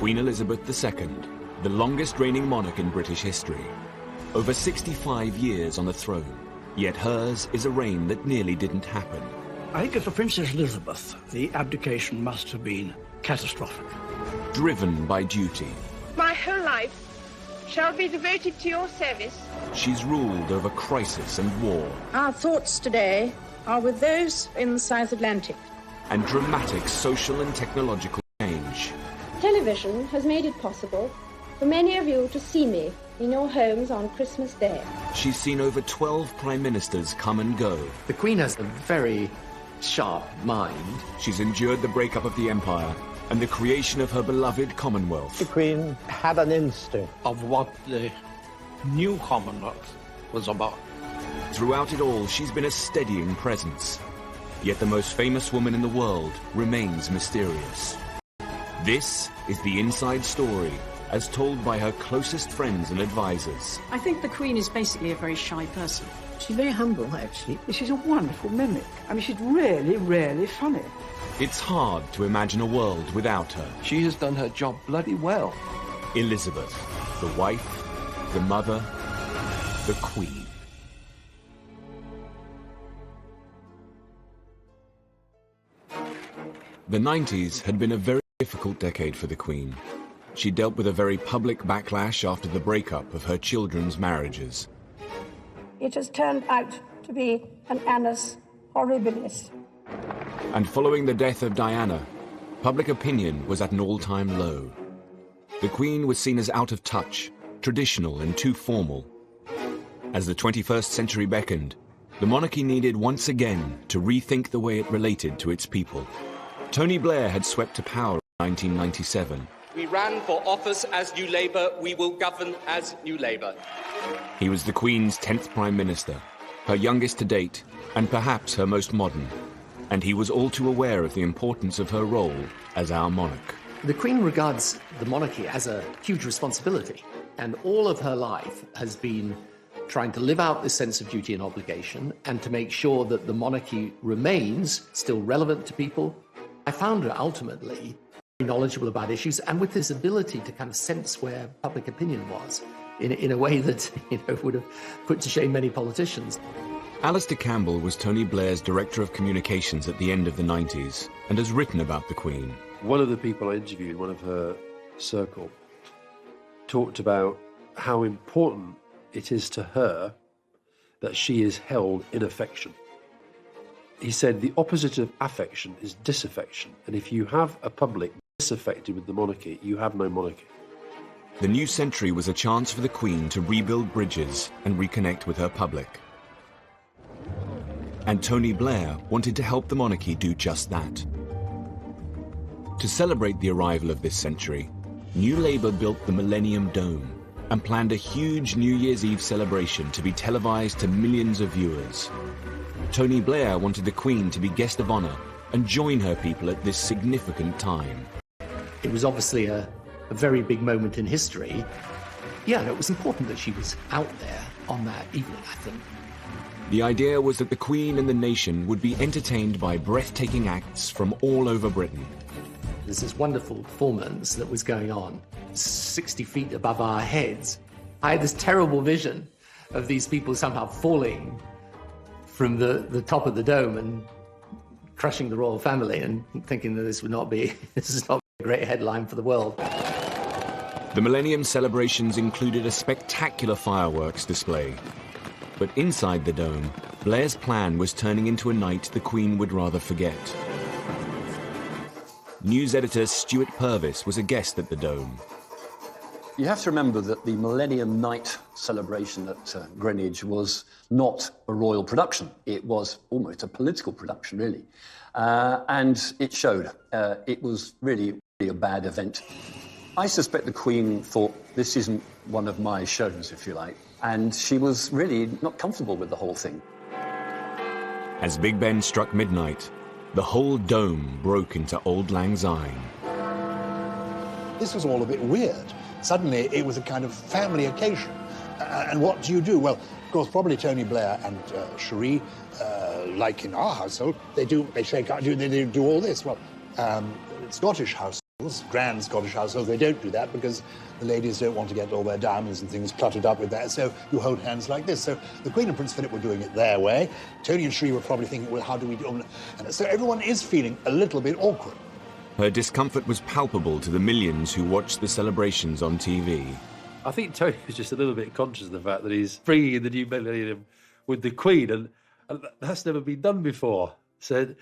Queen Elizabeth II, the longest reigning monarch in British history. Over 65 years on the throne, yet hers is a reign that nearly didn't happen. I think as for Princess Elizabeth, the abdication must have been catastrophic. Driven by duty. My whole life shall be devoted to your service. She's ruled over crisis and war. Our thoughts today are with those in the South Atlantic. And dramatic social and technological change. Television has made it possible for many of you to see me in your homes on Christmas Day. She's seen over 12 prime ministers come and go. The Queen has a very sharp mind. She's endured the breakup of the Empire and the creation of her beloved Commonwealth. The Queen had an instinct Of what the new Commonwealth was about. Throughout it all, she's been a steadying presence. Yet the most famous woman in the world remains mysterious. This is the inside story, as told by her closest friends and advisors. I think the Queen is basically a very shy person. She's very humble, actually. She's a wonderful mimic. I mean, she's really, really funny. It's hard to imagine a world without her. She has done her job bloody well. Elizabeth, the wife, the mother, the Queen. The 90s had been a very difficult decade for the Queen. She dealt with a very public backlash after the breakup of her children's marriages. It has turned out to be an annus horribilis. And following the death of Diana, public opinion was at an all-time low. The Queen was seen as out of touch, traditional and too formal. As the 21st century beckoned, the monarchy needed once again to rethink the way it related to its people. Tony Blair had swept to power in 1997. We ran for office as New Labour, we will govern as New Labour. He was the Queen's 10th Prime Minister, her youngest to date, and perhaps her most modern. And he was all too aware of the importance of her role as our monarch. The Queen regards the monarchy as a huge responsibility, and all of her life has been trying to live out this sense of duty and obligation and to make sure that the monarchy remains still relevant to people. I found her ultimately knowledgeable about issues and with this ability to kind of sense where public opinion was in a way that would have put to shame many politicians. Alistair Campbell was Tony Blair's Director of Communications at the end of the 90s and has written about the Queen. One of the people I interviewed, one of her circle, talked about how important it is to her that she is held in affection. He said the opposite of affection is disaffection, and if you have a public disaffected with the monarchy, you have no monarchy. The new century was a chance for the Queen to rebuild bridges and reconnect with her public. And Tony Blair wanted to help the monarchy do just that. To celebrate the arrival of this century, New Labour built the Millennium Dome and planned a huge New Year's Eve celebration to be televised to millions of viewers. Tony Blair wanted the Queen to be guest of honour and join her people at this significant time. It was obviously a very big moment in history. Yeah, and it was important that she was out there on that evening, I think. The idea was that the Queen and the nation would be entertained by breathtaking acts from all over Britain. There's this wonderful performance that was going on 60 feet above our heads. I had this terrible vision of these people somehow falling from the top of the dome and crushing the royal family, and thinking that this is not a great headline for the world. The Millennium celebrations included a spectacular fireworks display. But inside the dome, Blair's plan was turning into a night the Queen would rather forget. News editor Stuart Purvis was a guest at the dome. You have to remember that the Millennium Night celebration at Greenwich was not a royal production. It was almost a political production, really. And it showed. It was really a bad event. I suspect the Queen thought, this isn't one of my shows, if you like. And she was really not comfortable with the whole thing. As Big Ben struck midnight, the whole dome broke into Auld Lang Syne. This was all a bit weird. Suddenly, it was a kind of family occasion. And what do you do? Well, of course, probably Tony Blair and Cherie, like in our household, they do all this. Well, Scottish house. Grand Scottish households, they don't do that because the ladies don't want to get all their diamonds and things cluttered up with that, so you hold hands like this. So the Queen and Prince Philip were doing it their way. Tony and Sri were probably thinking, well, how do we do it? And so everyone is feeling a little bit awkward. Her discomfort was palpable to the millions who watched the celebrations on TV. I think Tony was just a little bit conscious of the fact that he's bringing in the new millennium with the Queen, and that's never been done before. So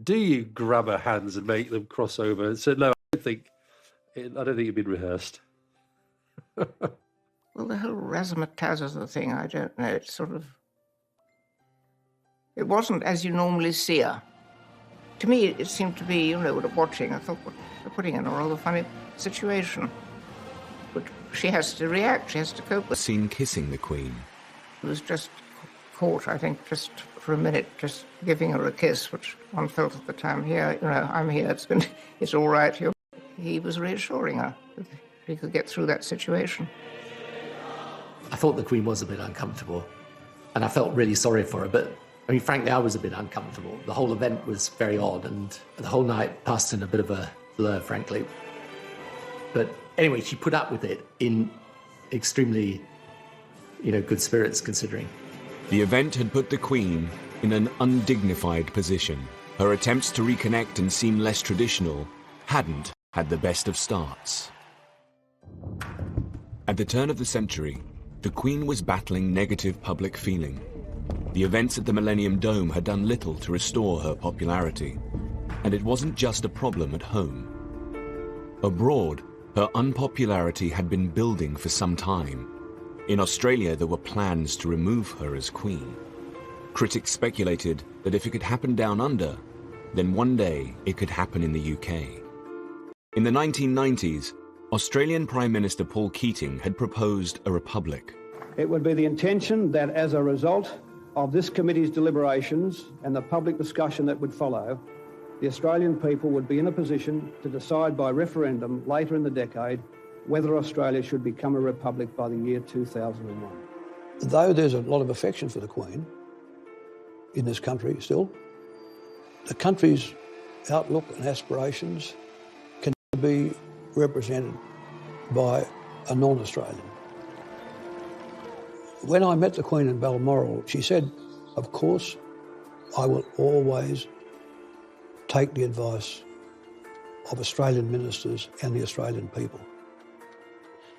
do you grab her hands and make them cross over? And said, no, I don't think it'd been rehearsed. Well, the whole razzmatazz thing, I don't know. It's sort of... It wasn't as you normally see her. To me, it seemed to be, watching, I thought, well, they're putting in a rather funny situation. But she has to react, she has to cope with it. Seen kissing the Queen. He was just caught, I think, just for a minute, just giving her a kiss, which one felt at the time, here, I'm here, it's all right. He was reassuring her that he could get through that situation. I thought the Queen was a bit uncomfortable, and I felt really sorry for her, but I mean, frankly, I was a bit uncomfortable. The whole event was very odd, and the whole night passed in a bit of a blur, frankly. But anyway, she put up with it in extremely, good spirits, considering. The event had put the Queen in an undignified position. Her attempts to reconnect and seem less traditional hadn't had the best of starts. At the turn of the century, the Queen was battling negative public feeling. The events at the Millennium Dome had done little to restore her popularity, and it wasn't just a problem at home. Abroad, her unpopularity had been building for some time. In Australia, there were plans to remove her as Queen. Critics speculated that if it could happen down under, then one day it could happen in the UK. In the 1990s, Australian Prime Minister Paul Keating had proposed a republic. It would be the intention that as a result of this committee's deliberations and the public discussion that would follow, the Australian people would be in a position to decide by referendum later in the decade whether Australia should become a republic by the year 2001. Though there's a lot of affection for the Queen in this country still, the country's outlook and aspirations can be represented by a non-Australian. When I met the Queen in Balmoral, she said, of course, I will always take the advice of Australian ministers and the Australian people.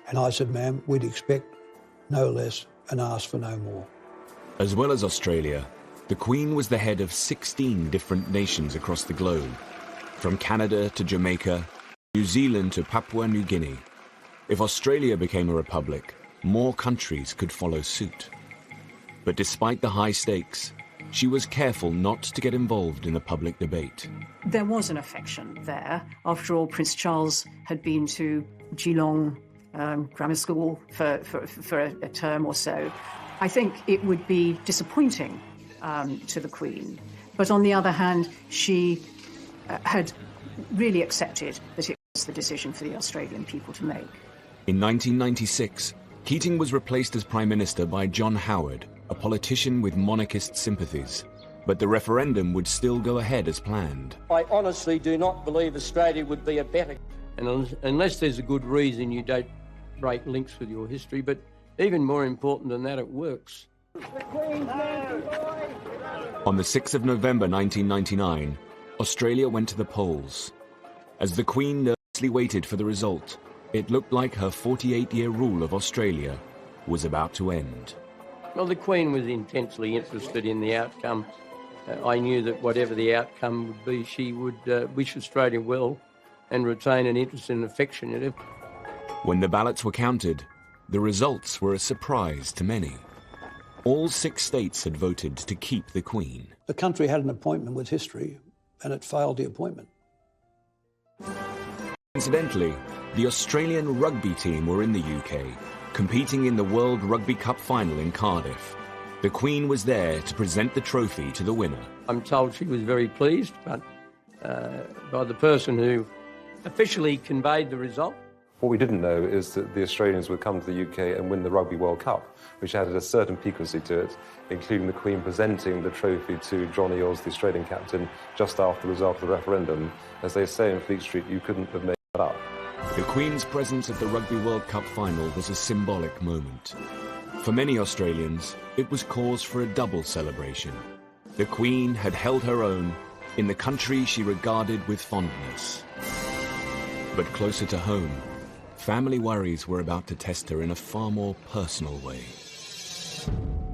And I said, ma'am, we'd expect no less and ask for no more. As well as Australia, the Queen was the head of 16 different nations across the globe, from Canada to Jamaica, New Zealand to Papua New Guinea. If Australia became a republic, more countries could follow suit. But despite the high stakes, she was careful not to get involved in the public debate. There was an affection there. After all, Prince Charles had been to Geelong grammar school for a term or so. I think it would be disappointing to the Queen. But on the other hand, she had really accepted that it was the decision for the Australian people to make. In 1996, Keating was replaced as Prime Minister by John Howard, a politician with monarchist sympathies. But the referendum would still go ahead as planned. I honestly do not believe Australia would be a better... And unless there's a good reason, you don't break links with your history. But even more important than that, it works. On the 6th of November 1999, Australia went to the polls. As the Queen nervously waited for the result, it looked like her 48-year rule of Australia was about to end. Well, the Queen was intensely interested in the outcome. I knew that whatever the outcome would be, she would wish Australia well and retain an interest and affection in it. When the ballots were counted, the results were a surprise to many. All 6 states had voted to keep the Queen. The country had an appointment with history, and it failed the appointment. Incidentally, the Australian rugby team were in the UK, competing in the World Rugby Cup final in Cardiff. The Queen was there to present the trophy to the winner. I'm told she was very pleased, but by the person who officially conveyed the result. What we didn't know is that the Australians would come to the UK and win the Rugby World Cup, which added a certain piquancy to it, including the Queen presenting the trophy to John Eales, the Australian captain, just after the result of the referendum. As they say in Fleet Street, you couldn't have made up. The Queen's presence at the Rugby World Cup final was a symbolic moment. For many Australians, it was cause for a double celebration. The Queen had held her own in the country she regarded with fondness. But closer to home, family worries were about to test her in a far more personal way.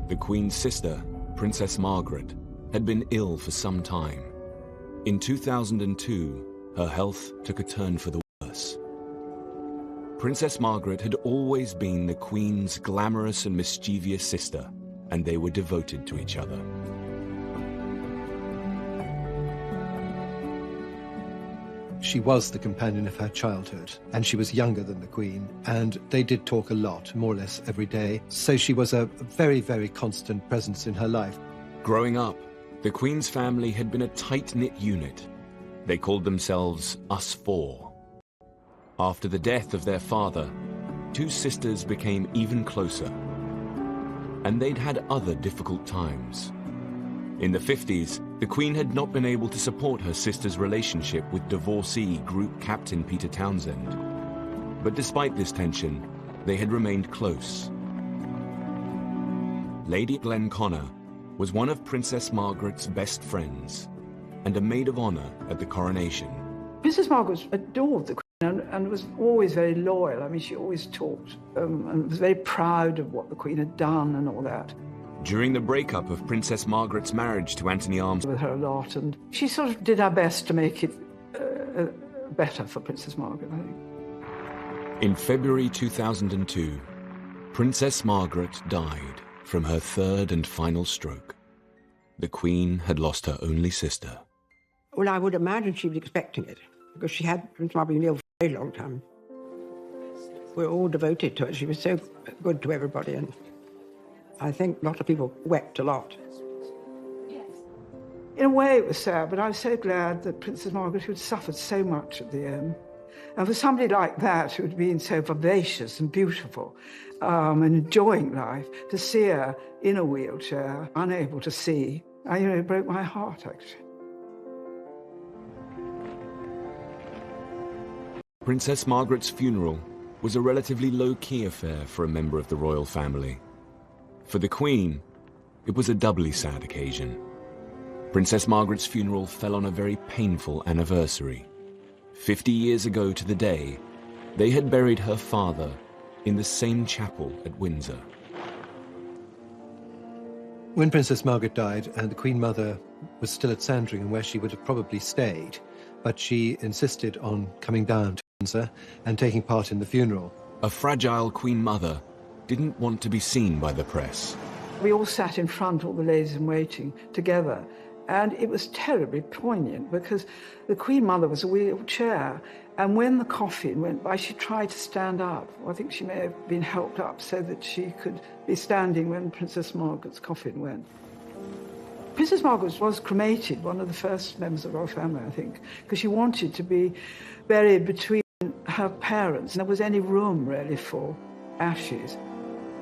The Queen's sister, Princess Margaret, had been ill for some time. In 2002, her health took a turn for the worse. Princess Margaret had always been the Queen's glamorous and mischievous sister, and they were devoted to each other. She was the companion of her childhood, and she was younger than the Queen, and they did talk a lot, more or less every day, so she was a very, very constant presence in her life. Growing up, the Queen's family had been a tight-knit unit. They called themselves Us Four. After the death of their father, two sisters became even closer. And they'd had other difficult times. In the 50s, the Queen had not been able to support her sister's relationship with divorcee Group Captain Peter Townsend. But despite this tension, they had remained close. Lady Glenconner was one of Princess Margaret's best friends and a maid of honor at the coronation. Princess Margaret adored the Queen and was always very loyal. I mean, she always talked and was very proud of what the Queen had done and all that. During the breakup of Princess Margaret's marriage to Anthony Armstrong, with her a lot, and she sort of did her best to make it better for Princess Margaret, I think. In February 2002, Princess Margaret died from her third and final stroke. The Queen had lost her only sister. Well, I would imagine she was expecting it, because she had Princess Margaret been ill for a very long time. We're all devoted to her. She was so good to everybody, and I think a lot of people wept a lot. In a way, it was sad, but I was so glad that Princess Margaret, who had suffered so much at the end, and for somebody like that who had been so vivacious and beautiful and enjoying life, to see her in a wheelchair, unable to see, it broke my heart, actually. Princess Margaret's funeral was a relatively low-key affair for a member of the royal family. For the Queen, it was a doubly sad occasion. Princess Margaret's funeral fell on a very painful anniversary. 50 years ago to the day, they had buried her father in the same chapel at Windsor. When Princess Margaret died, and the Queen Mother was still at Sandringham, where she would have probably stayed, but she insisted on coming down to Windsor and taking part in the funeral. A fragile Queen Mother didn't want to be seen by the press. We all sat in front, all the ladies in waiting, together, and it was terribly poignant because the Queen Mother was a wheelchair, and when the coffin went by, she tried to stand up. I think she may have been helped up so that she could be standing when Princess Margaret's coffin went. Princess Margaret was cremated, one of the first members of the royal family, I think, because she wanted to be buried between her parents, and there was any room, really, for ashes.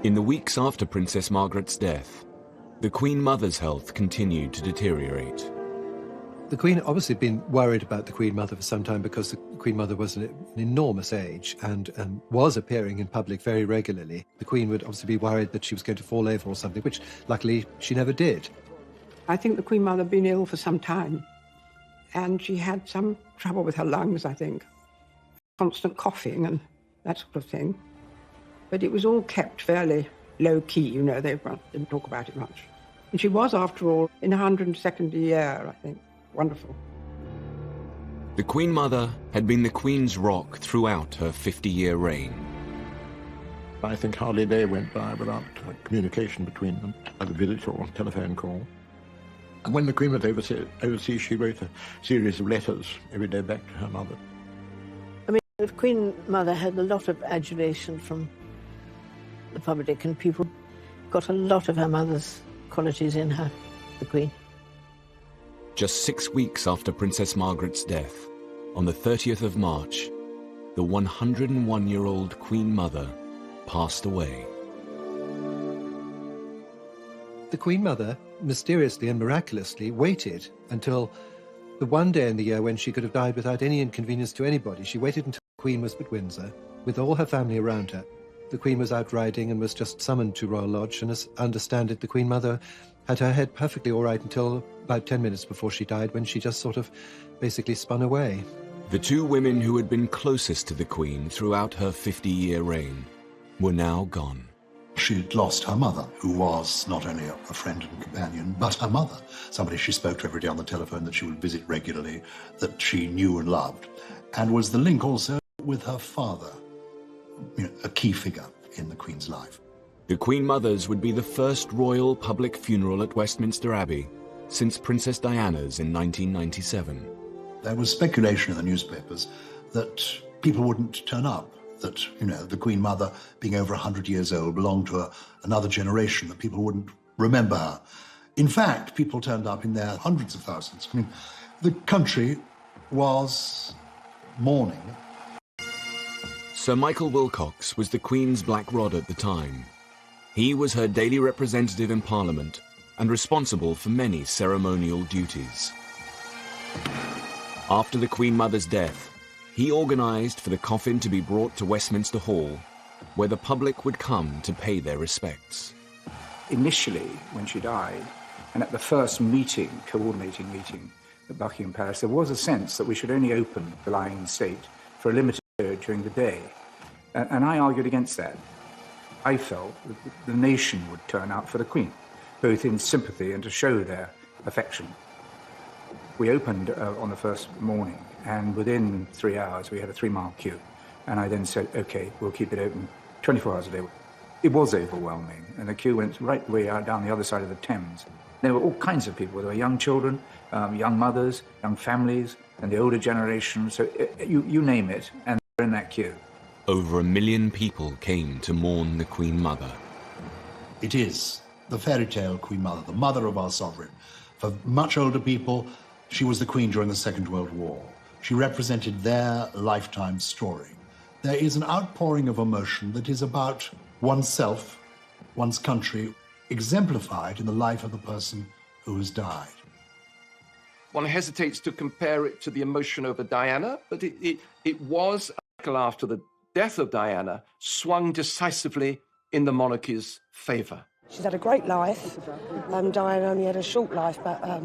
In the weeks after Princess Margaret's death, the Queen Mother's health continued to deteriorate. The Queen had obviously been worried about the Queen Mother for some time because the Queen Mother was an enormous age and was appearing in public very regularly. The Queen would obviously be worried that she was going to fall over or something, which luckily she never did. I think the Queen Mother had been ill for some time, and she had some trouble with her lungs, I think. Constant coughing and that sort of thing. But it was all kept fairly low-key, they didn't talk about it much. And she was, after all, in her 102nd year, I think. Wonderful. The Queen Mother had been the Queen's rock throughout her 50-year reign. I think hardly a day went by without communication between them, either visit or telephone call. And when the Queen was overseas, she wrote a series of letters every day back to her mother. I mean, the Queen Mother had a lot of adulation from the public, and people got a lot of her mother's qualities in her, the Queen. Just 6 weeks after Princess Margaret's death, on the 30th of March, the 101-year-old Queen Mother passed away. The Queen Mother, mysteriously and miraculously, waited until the one day in the year when she could have died without any inconvenience to anybody. She waited until Queen was at Windsor, with all her family around her. The Queen was out riding and was just summoned to Royal Lodge, and as I understand it, the Queen Mother had her head perfectly all right until about 10 minutes before she died, when she just sort of basically spun away. The two women who had been closest to the Queen throughout her 50-year reign were now gone. She'd lost her mother, who was not only a friend and companion, but her mother, somebody she spoke to every day on the telephone, that she would visit regularly, that she knew and loved, and was the link also with her father, a key figure in the Queen's life. The Queen Mother's would be the first royal public funeral at Westminster Abbey since Princess Diana's in 1997. There was speculation in the newspapers that people wouldn't turn up, that, the Queen Mother, being over 100 years old, belonged to another generation, that people wouldn't remember her. In fact, people turned up in their hundreds of thousands. The country was mourning. Sir Michael Wilcox was the Queen's black rod at the time. He was her daily representative in Parliament and responsible for many ceremonial duties. After the Queen Mother's death, he organised for the coffin to be brought to Westminster Hall, where the public would come to pay their respects. Initially, when she died, and at the first coordinating meeting at Buckingham Palace, there was a sense that we should only open the lying in state for a limited period during the day. And I argued against that. I felt that the nation would turn out for the Queen, both in sympathy and to show their affection. We opened on the first morning, and within 3 hours we had a 3-mile queue. And I then said, OK, we'll keep it open 24 hours a day. It was overwhelming, and the queue went right the way out down the other side of the Thames. There were all kinds of people. There were young children, young mothers, young families, and the older generation. So you name it, and they're in that queue. Over 1 million people came to mourn the Queen Mother. It is the fairy tale Queen Mother, the mother of our sovereign. For much older people, she was the Queen during the Second World War. She represented their lifetime story. There is an outpouring of emotion that is about oneself, one's country, exemplified in the life of the person who has died. One hesitates to compare it to the emotion over Diana, but it was, after the death of Diana, swung decisively in the monarchy's favour. She's had a great life. Diana only had a short life, but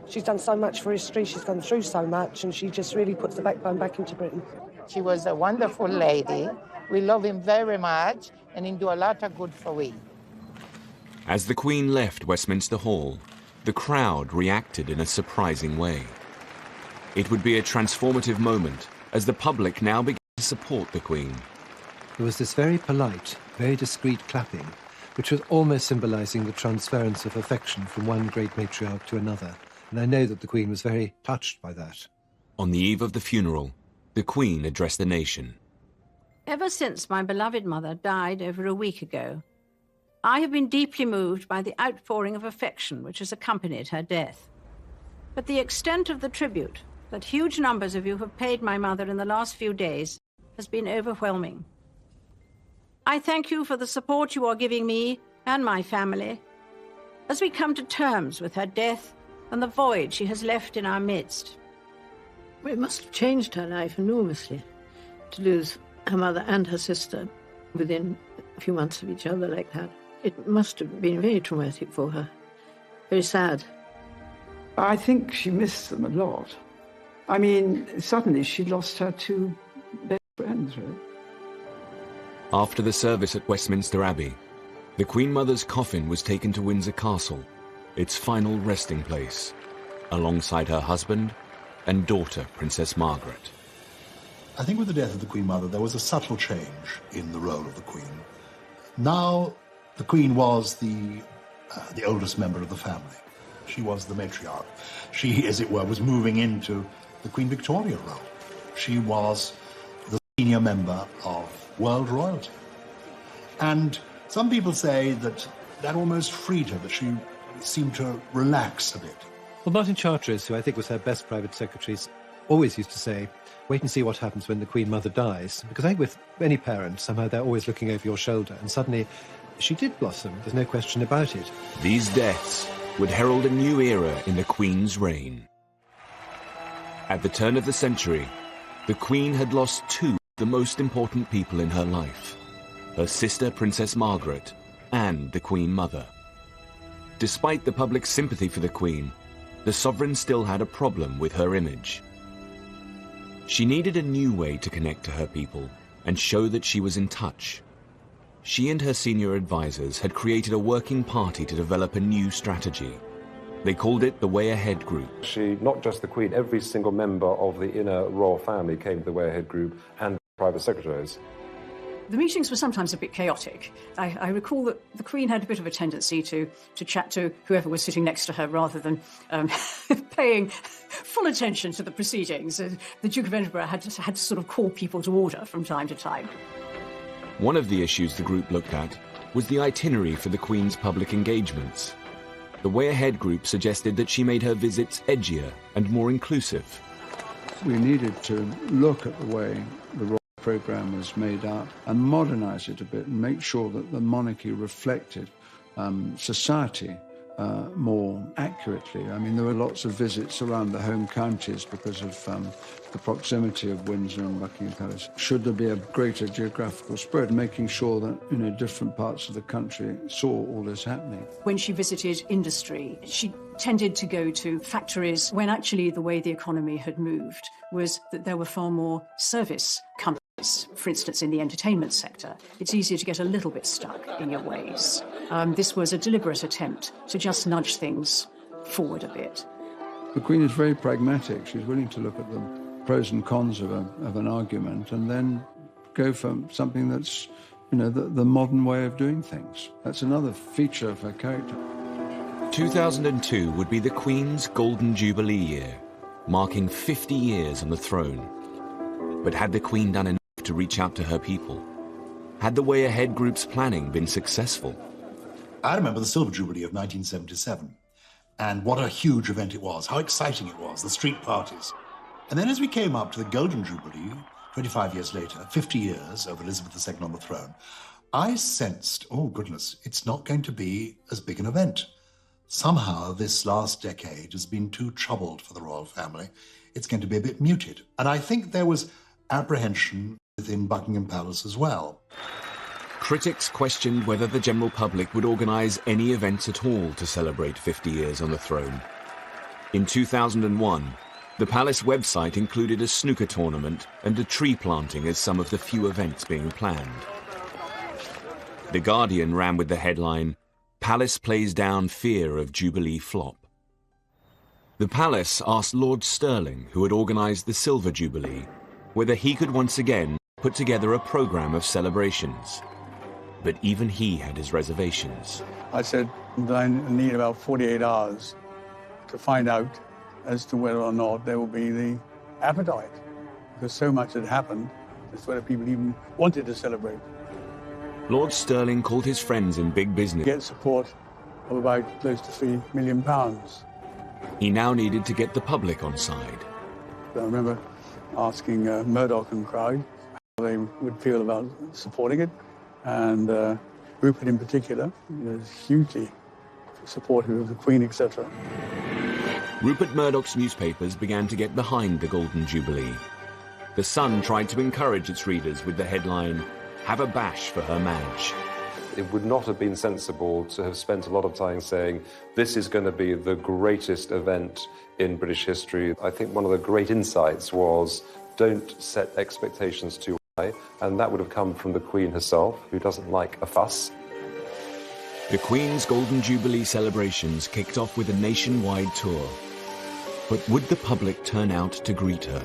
she's done so much for history, she's gone through so much, and she just really puts the backbone back into Britain. She was a wonderful lady. We love him very much, and he do a lot of good for we. As the Queen left Westminster Hall, the crowd reacted in a surprising way. It would be a transformative moment as the public now began to support the Queen. There was this very polite, very discreet clapping, which was almost symbolising the transference of affection from one great matriarch to another, and I know that the Queen was very touched by that. On the eve of the funeral, the Queen addressed the nation. Ever since my beloved mother died over a week ago, I have been deeply moved by the outpouring of affection which has accompanied her death. But the extent of the tribute that huge numbers of you have paid my mother in the last few days has been overwhelming. I thank you for the support you are giving me and my family as we come to terms with her death and the void she has left in our midst. It must have changed her life enormously to lose her mother and her sister within a few months of each other like that. It must have been very traumatic for her, very sad. I think she missed them a lot. I mean, suddenly she lost her two best friends, really. After the service at Westminster Abbey, the Queen Mother's coffin was taken to Windsor Castle, its final resting place, alongside her husband and daughter, Princess Margaret. I think with the death of the Queen Mother, there was a subtle change in the role of the Queen. Now, the Queen was the oldest member of the family. She was the matriarch. She, as it were, was moving into the Queen Victoria role. She was the senior member of world royalty. And some people say that that almost freed her, that she seemed to relax a bit. Well, Martin Charteris, who I think was her best private secretary, always used to say, wait and see what happens when the Queen Mother dies. Because I think with any parent, somehow they're always looking over your shoulder. And suddenly, she did blossom. There's no question about it. These deaths would herald a new era in the Queen's reign. At the turn of the century, the Queen had lost two the most important people in her life, her sister Princess Margaret and the Queen Mother. Despite the public's sympathy for the Queen, the sovereign still had a problem with her image. She needed a new way to connect to her people and show that she was in touch. She and her senior advisors had created a working party to develop a new strategy. They called it the Way Ahead Group. She, not just the Queen, every single member of the inner royal family came to the Way Ahead Group and private secretaries. The meetings were sometimes a bit chaotic. I recall that the Queen had a bit of a tendency to chat to whoever was sitting next to her rather than paying full attention to the proceedings. The Duke of Edinburgh had to sort of call people to order from time to time. One of the issues the group looked at was the itinerary for the Queen's public engagements. The Way Ahead Group suggested that she made her visits edgier and more inclusive. We needed to look at the way the royal programme was made up and modernise it a bit and make sure that the monarchy reflected society more accurately. I mean, there were lots of visits around the home counties because of the proximity of Windsor and Buckingham Palace. Should there be a greater geographical spread, making sure that, different parts of the country saw all this happening. When she visited industry, she tended to go to factories when actually the way the economy had moved was that there were far more service companies. For instance, in the entertainment sector, it's easier to get a little bit stuck in your ways. This was a deliberate attempt to just nudge things forward a bit. The Queen is very pragmatic. She's willing to look at the pros and cons of an argument and then go for something that's, the modern way of doing things. That's another feature of her character. 2002 would be the Queen's Golden Jubilee year, marking 50 years on the throne. But had the Queen done enough to reach out to her people? Had the Way Ahead Group's planning been successful? I remember the Silver Jubilee of 1977, and what a huge event it was, how exciting it was, the street parties. And then as we came up to the Golden Jubilee, 25 years later, 50 years of Elizabeth II on the throne, I sensed, oh goodness, it's not going to be as big an event. Somehow this last decade has been too troubled for the royal family. It's going to be a bit muted. And I think there was apprehension within Buckingham Palace as well. Critics questioned whether the general public would organise any events at all to celebrate 50 years on the throne. In 2001, the palace website included a snooker tournament and a tree planting as some of the few events being planned. The Guardian ran with the headline, "Palace plays down fear of Jubilee flop." The palace asked Lord Stirling, who had organised the Silver Jubilee, whether he could once again put together a programme of celebrations. But even he had his reservations. I said that I need about 48 hours to find out as to whether or not there will be the appetite, because so much had happened, as whether people even wanted to celebrate. Lord Stirling called his friends in big business. Get support of about close to £3 million. He now needed to get the public on side. I remember asking Murdoch and crowd how they would feel about supporting it, and Rupert in particular was hugely supportive of the Queen, etc. Rupert Murdoch's newspapers began to get behind the Golden Jubilee. The Sun tried to encourage its readers with the headline, "Have a bash for Her Madge." It would not have been sensible to have spent a lot of time saying, this is going to be the greatest event in British history. I think one of the great insights was, don't set expectations too high, and that would have come from the Queen herself, who doesn't like a fuss. The Queen's Golden Jubilee celebrations kicked off with a nationwide tour. But would the public turn out to greet her?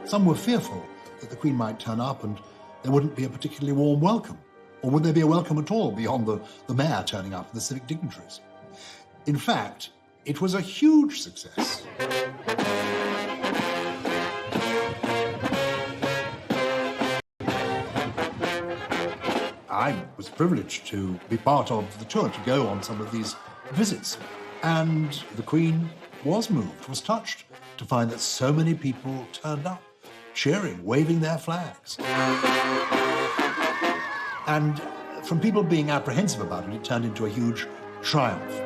Some were fearful that the Queen might turn up and there wouldn't be a particularly warm welcome. Or would there be a welcome at all beyond the mayor turning up and the civic dignitaries? In fact, it was a huge success. I was privileged to be part of the tour, to go on some of these visits. And the Queen was moved, was touched to find that so many people turned up, cheering, waving their flags. And from people being apprehensive about it, it turned into a huge triumph.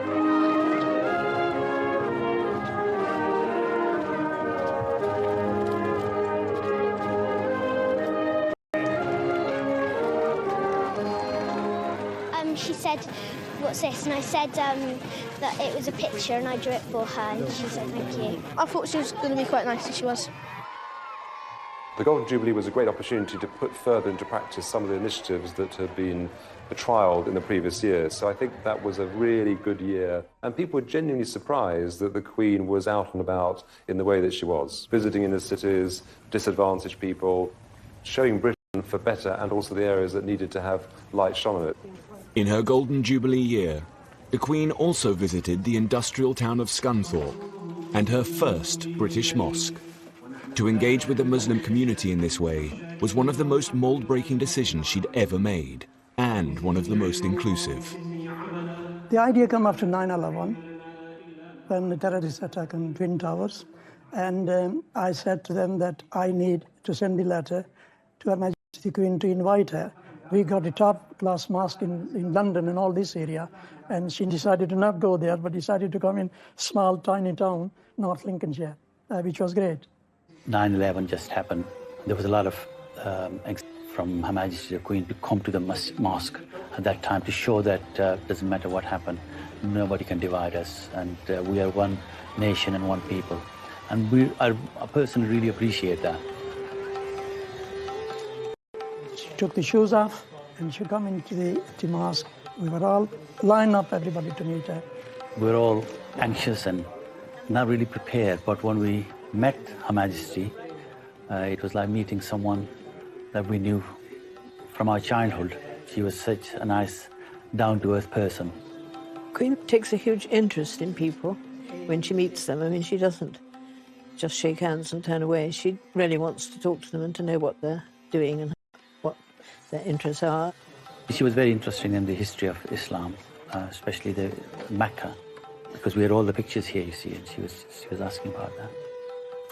she said, "What's this?" And I said that it was a picture and I drew it for her, and she said thank you. I thought she was going to be quite nice, and she was. The Golden Jubilee was a great opportunity to put further into practice some of the initiatives that had been trialled in the previous years. So I think that was a really good year. And people were genuinely surprised that the Queen was out and about in the way that she was, visiting inner cities, disadvantaged people, showing Britain for better and also the areas that needed to have light shone on it. In her Golden Jubilee year, the Queen also visited the industrial town of Scunthorpe and her first British mosque. To engage with the Muslim community in this way was one of the most mould-breaking decisions she'd ever made, and one of the most inclusive. The idea came after 9/11, when the terrorist attack on Twin Towers, and I said to them that I need to send the letter to Her Majesty the Queen to invite her. We got a top-class mosque in London and all this area, and she decided to not go there, but decided to come in small, tiny town, North Lincolnshire, which was great. 9/11 just happened. There was a lot of from Her Majesty the Queen to come to the mosque at that time to show that doesn't matter what happened, nobody can divide us, and we are one nation and one people. And I personally really appreciate that. She took the shoes off and she came into the mosque. We were all lined up, everybody, to meet her. We were all anxious and not really prepared, but when we met Her Majesty, it was like meeting someone that we knew from our childhood. She was such a nice, down-to-earth person. Queen takes a huge interest in people when she meets them. I mean, she doesn't just shake hands and turn away. She really wants to talk to them and to know what they're doing and what their interests are. She was very interested in the history of Islam, especially the Mecca, because we had all the pictures here, you see, and she was asking about that.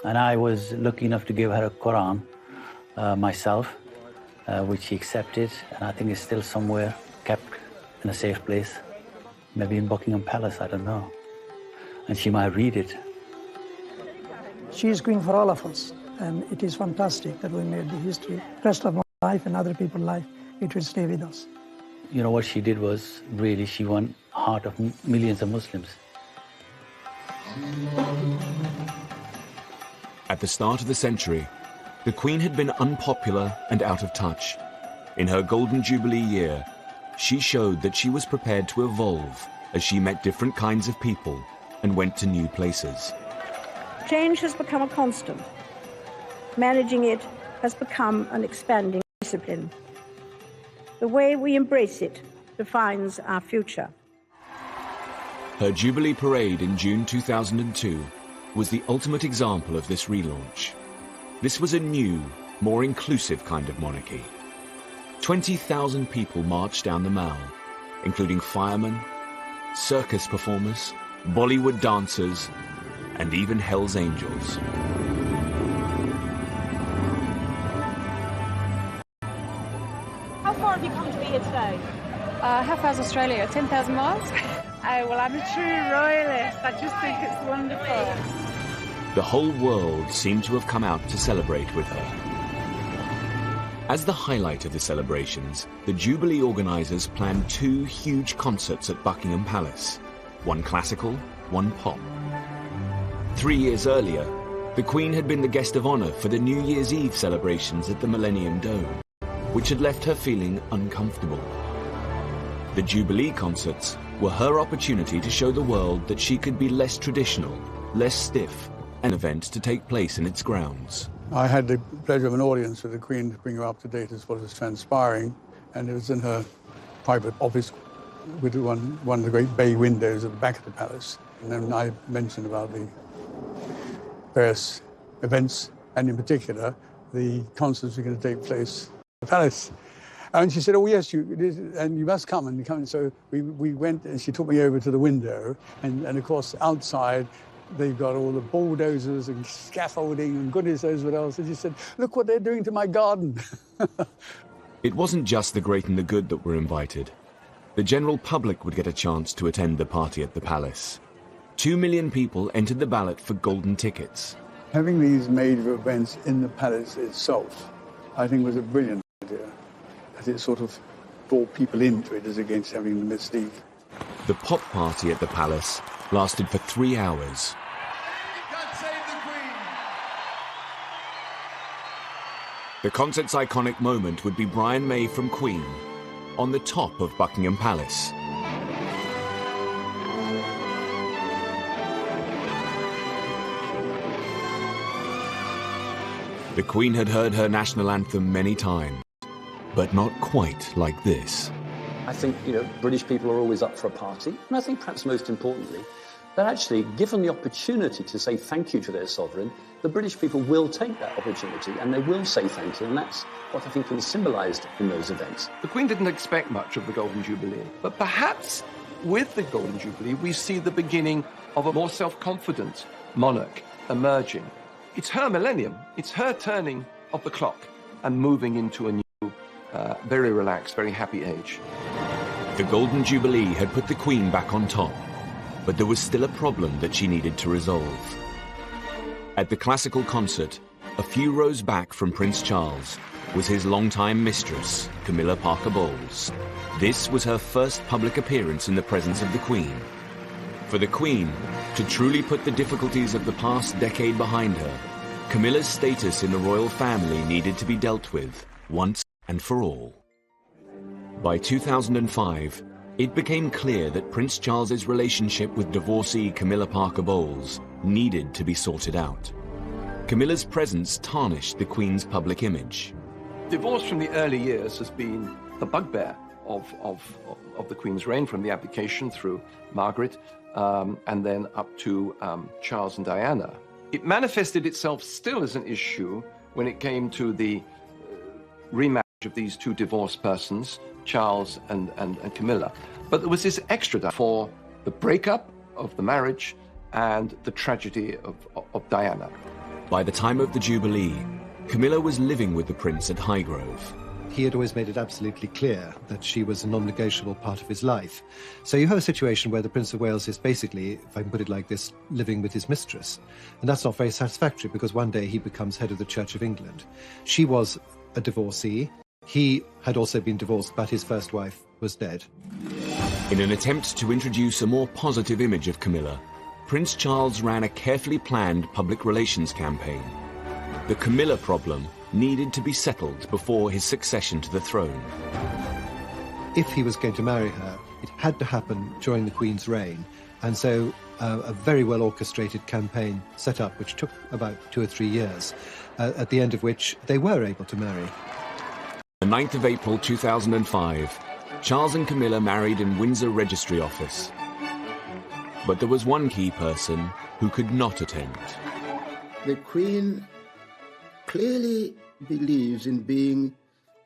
And I was lucky enough to give her a Quran myself, which she accepted, and I think it's still somewhere kept in a safe place, maybe in Buckingham Palace, I don't know. And she might read it. She is Queen for all of us, and it is fantastic that we made the history. Rest of my life and other people's life, it will stay with us. You know, what she did was really, she won the heart of millions of Muslims. At the start of the century, the Queen had been unpopular and out of touch. In her Golden Jubilee year, she showed that she was prepared to evolve as she met different kinds of people and went to new places. Change has become a constant. Managing it has become an expanding discipline. The way we embrace it defines our future. Her Jubilee Parade in June 2002 was the ultimate example of this relaunch. This was a new, more inclusive kind of monarchy. 20,000 people marched down the Mall, including firemen, circus performers, Bollywood dancers, and even Hell's Angels. How far have you come to be here today? How far is Australia? 10,000 miles? Oh, well, I'm a true royalist. I just think it's wonderful. The whole world seemed to have come out to celebrate with her. As the highlight of the celebrations, the Jubilee organisers planned 2 huge concerts at Buckingham Palace, one classical, one pop. 3 years earlier, the Queen had been the guest of honour for the New Year's Eve celebrations at the Millennium Dome, which had left her feeling uncomfortable. The Jubilee concerts were her opportunity to show the world that she could be less traditional, less stiff, an event to take place in its grounds. I had the pleasure of an audience with the Queen to bring her up to date as what was transpiring, and it was in her private office with one of the great bay windows at the back of the palace. And then I mentioned about the various events, and in particular, the concerts were going to take place at the palace. And she said, "Oh, yes, you must come." And come. So we went, and she took me over to the window, and of course, outside, they've got all the bulldozers and scaffolding and goodness knows what else. And she said, "Look what they're doing to my garden." It wasn't just the great and the good that were invited. The general public would get a chance to attend the party at the palace. 2 million people entered the ballot for golden tickets. Having these major events in the palace itself, I think, was a brilliant idea. As it sort of draw people into it as against having the mystique. The pop party at the palace lasted for 3 hours. The concert's iconic moment would be Brian May from Queen on the top of Buckingham Palace. The Queen had heard her national anthem many times, but not quite like this. I think, British people are always up for a party, and I think perhaps most importantly, that actually, given the opportunity to say thank you to their sovereign, the British people will take that opportunity and they will say thank you, and that's what I think is symbolised in those events. The Queen didn't expect much of the Golden Jubilee, but perhaps with the Golden Jubilee we see the beginning of a more self-confident monarch emerging. It's her millennium, it's her turning of the clock and moving into a new, very relaxed, very happy age. The Golden Jubilee had put the Queen back on top, but there was still a problem that she needed to resolve. At the classical concert, a few rows back from Prince Charles, was his longtime mistress, Camilla Parker Bowles. This was her first public appearance in the presence of the Queen. For the Queen to truly put the difficulties of the past decade behind her, Camilla's status in the royal family needed to be dealt with once and for all. By 2005, it became clear that Prince Charles's relationship with divorcee Camilla Parker Bowles needed to be sorted out. Camilla's presence tarnished the Queen's public image. Divorce from the early years has been the bugbear of the Queen's reign, from the abdication through Margaret and then up to Charles and Diana. It manifested itself still as an issue when it came to the remarriage of these two divorced persons, Charles and Camilla. But there was this extra for the breakup of the marriage and the tragedy of Diana. By the time of the Jubilee, Camilla was living with the Prince at Highgrove. He had always made it absolutely clear that she was a non-negotiable part of his life. So you have a situation where the Prince of Wales is basically, if I can put it like this, living with his mistress. And that's not very satisfactory, because one day he becomes head of the Church of England. She was a divorcee. He had also been divorced, but his first wife was dead. In an attempt to introduce a more positive image of Camilla, Prince Charles ran a carefully planned public relations campaign. The Camilla problem needed to be settled before his succession to the throne. If he was going to marry her, it had to happen during the Queen's reign, and so a very well orchestrated campaign set up, which took about 2 or 3 years, at the end of which they were able to marry. The 9th of April 2005, Charles and Camilla married in Windsor Registry Office. But there was one key person who could not attend. The Queen clearly believes in being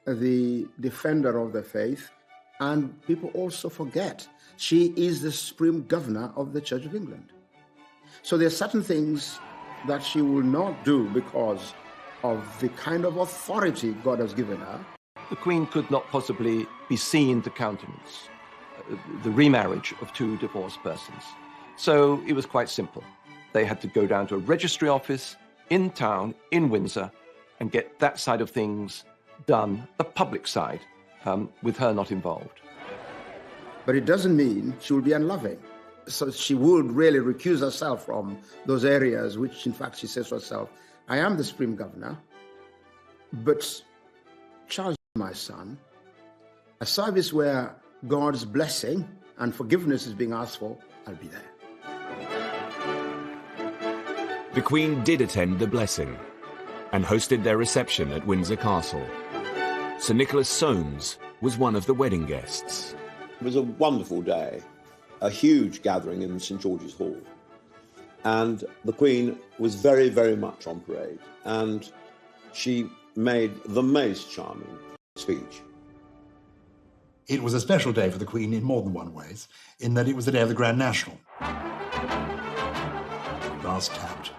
the defender of the faith, and people also forget she is the supreme governor of the Church of England. So there are certain things that she will not do because of the kind of authority God has given her. The Queen could not possibly be seen to countenance the remarriage of two divorced persons. So it was quite simple. They had to go down to a registry office in town, in Windsor, and get that side of things done, the public side, with her not involved. But it doesn't mean she will be unloving. So she would really recuse herself from those areas which, in fact, she says to herself, I am the supreme governor, but Charles, my son, a service where God's blessing and forgiveness is being asked for, I'll be there. The Queen did attend the blessing and hosted their reception at Windsor Castle. Sir Nicholas Soames was one of the wedding guests. It was a wonderful day, a huge gathering in St George's Hall. And the Queen was very, very much on parade. And she made the most charming speech. It was a special day for the Queen in more than one ways, in that it was the day of the Grand National. Brass tapped.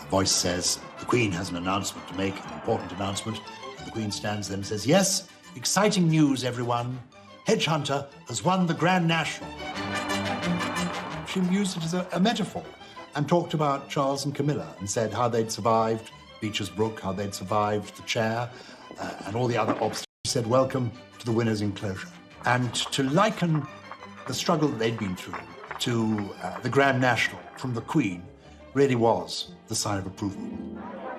Voice says, the Queen has an announcement to make, an important announcement. And the Queen stands there and says, yes, exciting news, everyone. Hedgehunter has won the Grand National. She used it as a metaphor and talked about Charles and Camilla and said how they'd survived Beecher's Brook, how they'd survived the chair and all the other obstacles. She said, welcome to the winner's enclosure. And to liken the struggle that they'd been through to the Grand National from the Queen really was the sign of approval.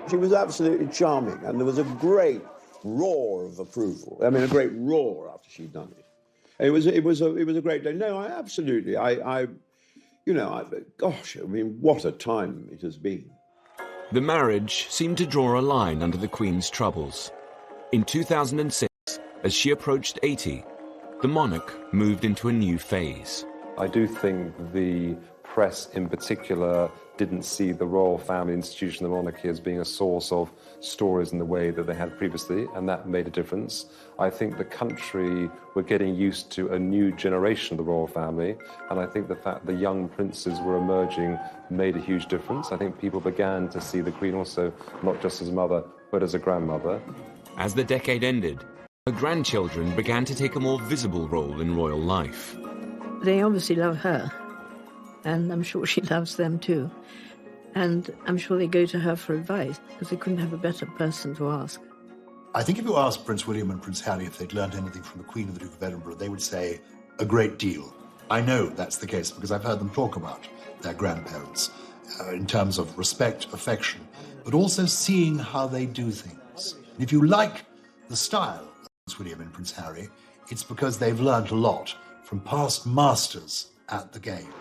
She was absolutely charming, and there was a great roar of approval. I mean, a great roar after she'd done it. It was a great day. No, absolutely. Gosh, I mean, what a time it has been. The marriage seemed to draw a line under the Queen's troubles. In 2006, as she approached 80, the monarch moved into a new phase. I do think the press in particular didn't see the royal family institution, the monarchy, as being a source of stories in the way that they had previously, and that made a difference. I think the country were getting used to a new generation of the royal family, and I think the fact the young princes were emerging made a huge difference. I think people began to see the Queen also not just as a mother, but as a grandmother. As the decade ended, her grandchildren began to take a more visible role in royal life. They obviously love her, and I'm sure she loves them too. And I'm sure they go to her for advice, because they couldn't have a better person to ask. I think if you asked Prince William and Prince Harry if they'd learned anything from the Queen and the Duke of Edinburgh, they would say a great deal. I know that's the case because I've heard them talk about their grandparents in terms of respect, affection, but also seeing how they do things. And if you like the style of Prince William and Prince Harry, it's because they've learned a lot from past masters at the game.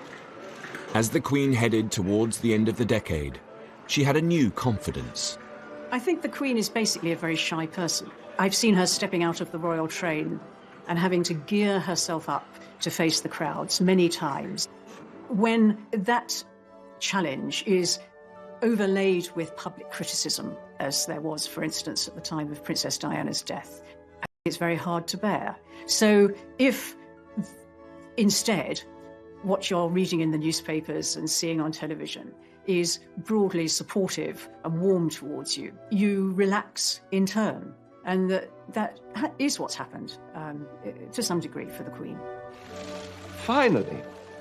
As the Queen headed towards the end of the decade, she had a new confidence. I think the Queen is basically a very shy person. I've seen her stepping out of the royal train and having to gear herself up to face the crowds many times. When that challenge is overlaid with public criticism, as there was, for instance, at the time of Princess Diana's death, it's very hard to bear. So if instead what you're reading in the newspapers and seeing on television is broadly supportive and warm towards you, you relax in turn. And that is what's happened to some degree for the Queen. Finally,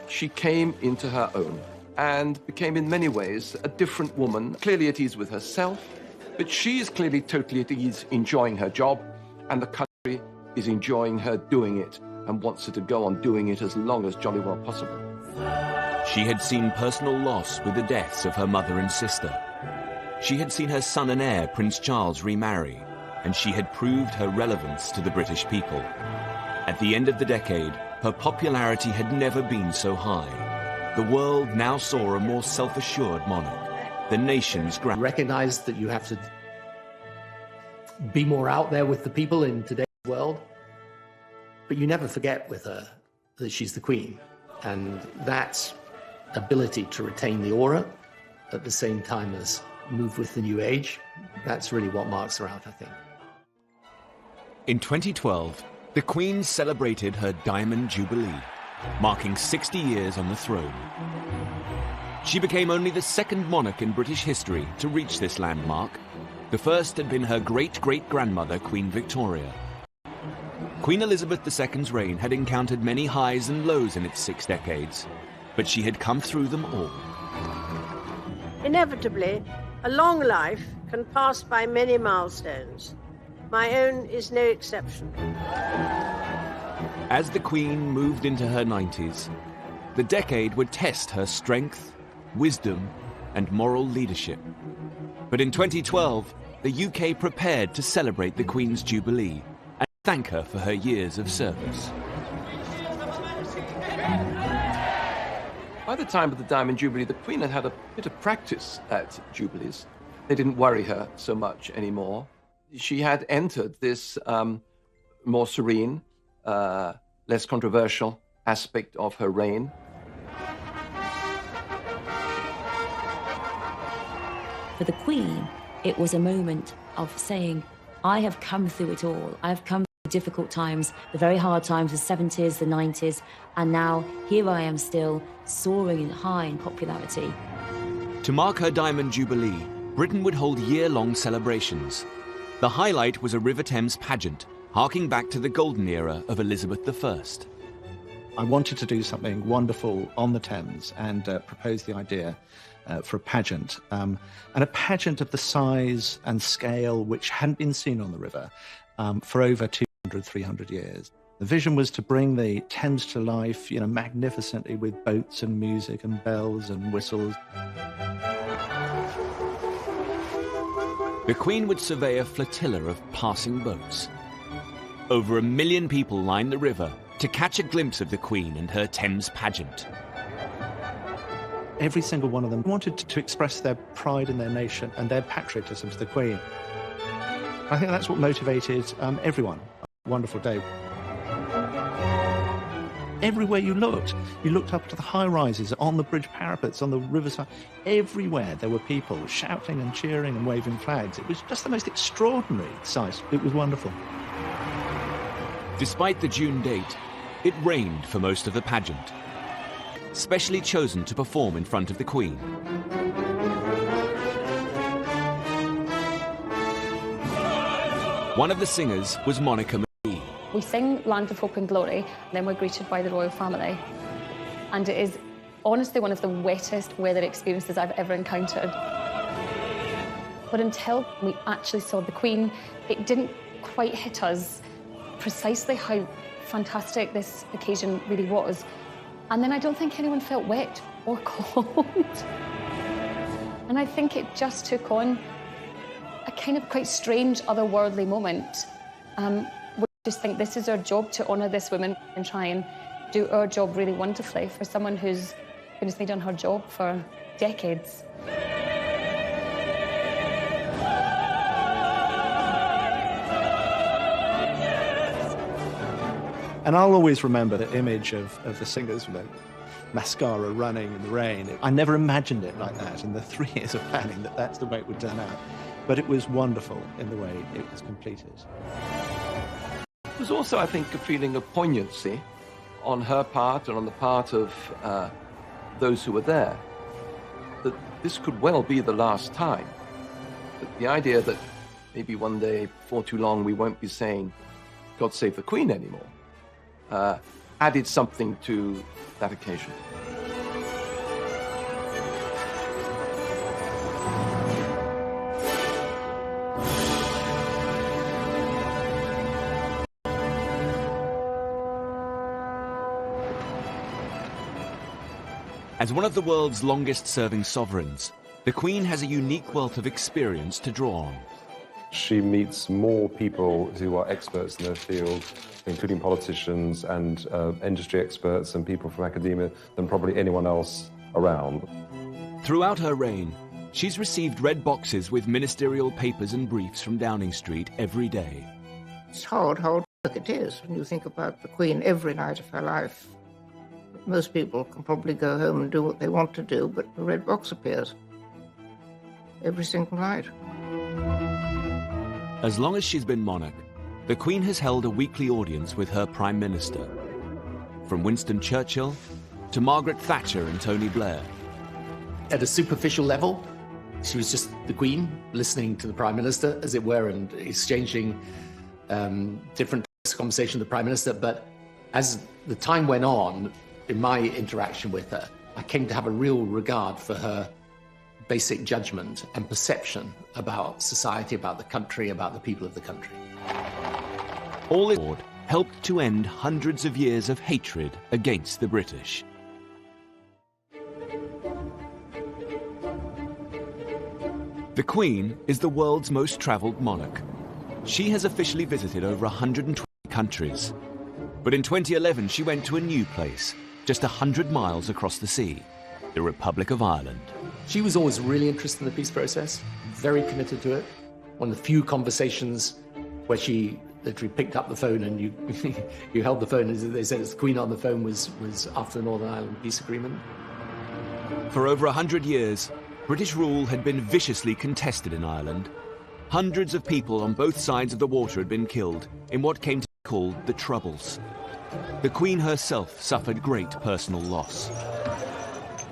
she came into her own and became in many ways a different woman, clearly at ease with herself, but she is clearly totally at ease enjoying her job, and the country is enjoying her doing it and wants her to go on doing it as long as jolly well possible. She had seen personal loss with the deaths of her mother and sister. She had seen her son and heir, Prince Charles, remarry, and she had proved her relevance to the British people. At the end of the decade, her popularity had never been so high. The world now saw a more self-assured monarch, the nation's grand. Recognize that you have to be more out there with the people in today's world, but you never forget with her that she's the Queen, and that ability to retain the aura at the same time as move with the new age, that's really what marks her out, I think. In 2012, the Queen celebrated her Diamond Jubilee, marking 60 years on the throne. She became only the second monarch in British history to reach this landmark. The first had been her great-great-grandmother, Queen Victoria. Queen Elizabeth II's reign had encountered many highs and lows in its 6 decades, but she had come through them all. Inevitably, a long life can pass by many milestones. My own is no exception. As the Queen moved into her 90s, the decade would test her strength, wisdom, and moral leadership. But in 2012, the UK prepared to celebrate the Queen's Jubilee and thank her for her years of service. By the time of the Diamond Jubilee, the Queen had a bit of practice at Jubilees. They didn't worry her so much anymore. She had entered this more serene, less controversial aspect of her reign. For the Queen, it was a moment of saying, I have come through it all. I have come through difficult times, the very hard times, the 70s, the 90s, and now here I am still, soaring high in popularity. To mark her Diamond Jubilee, Britain would hold year-long celebrations. The highlight was a River Thames pageant, harking back to the golden era of Elizabeth I. I wanted to do something wonderful on the Thames and propose the idea for a pageant, and a pageant of the size and scale which hadn't been seen on the river for over 200, 300 years. The vision was to bring the Thames to life, magnificently with boats and music and bells and whistles. The Queen would survey a flotilla of passing boats. Over 1 million people lined the river to catch a glimpse of the Queen and her Thames pageant. Every single one of them wanted to express their pride in their nation and their patriotism to the Queen. I think that's what motivated everyone. A wonderful day. Everywhere you looked up to the high-rises, on the bridge parapets, on the riverside. Everywhere there were people shouting and cheering and waving flags. It was just the most extraordinary sight. It was wonderful. Despite the June date, it rained for most of the pageant, specially chosen to perform in front of the Queen. One of the singers was Monica McGee. We sing Land of Hope and Glory, and then we're greeted by the royal family. And it is honestly one of the wettest weather experiences I've ever encountered. But until we actually saw the Queen, it didn't quite hit us precisely how fantastic this occasion really was. And then I don't think anyone felt wet or cold. And I think it just took on a kind of quite strange, otherworldly moment. We just think this is our job, to honour this woman and try and do our job really wonderfully for someone who's been done her job for decades. And I'll always remember the image of the singers with mascara running in the rain. I never imagined it like that in the 3 years of planning, that's the way it would turn out. But it was wonderful in the way it was completed. There's also, I think, a feeling of poignancy on her part and on the part of those who were there, that this could well be the last time. But the idea that maybe one day, before too long, we won't be saying, God save the Queen anymore, added something to that occasion. As one of the world's longest-serving sovereigns, the Queen has a unique wealth of experience to draw on. She meets more people who are experts in their field, including politicians and industry experts and people from academia, than probably anyone else around. Throughout her reign, she's received red boxes with ministerial papers and briefs from Downing Street every day. It's hard how work it is when you think about the Queen every night of her life. Most people can probably go home and do what they want to do, but the red box appears every single night. As long as she's been monarch, the Queen has held a weekly audience with her Prime Minister. From Winston Churchill to Margaret Thatcher and Tony Blair. At a superficial level, she was just the Queen, listening to the Prime Minister, as it were, and exchanging different conversations with the Prime Minister. But as the time went on, in my interaction with her, I came to have a real regard for her basic judgment and perception about society, about the country, about the people of the country. All this helped to end hundreds of years of hatred against the British. The Queen is the world's most travelled monarch. She has officially visited over 120 countries. But in 2011, she went to a new place, just 100 miles across the sea, the Republic of Ireland. She was always really interested in the peace process, very committed to it. One of the few conversations where she literally picked up the phone and you held the phone, as they said, it's the Queen on the phone, was after the Northern Ireland peace agreement. For over 100 years, British rule had been viciously contested in Ireland. Hundreds of people on both sides of the water had been killed in what came to be called the Troubles. The Queen herself suffered great personal loss.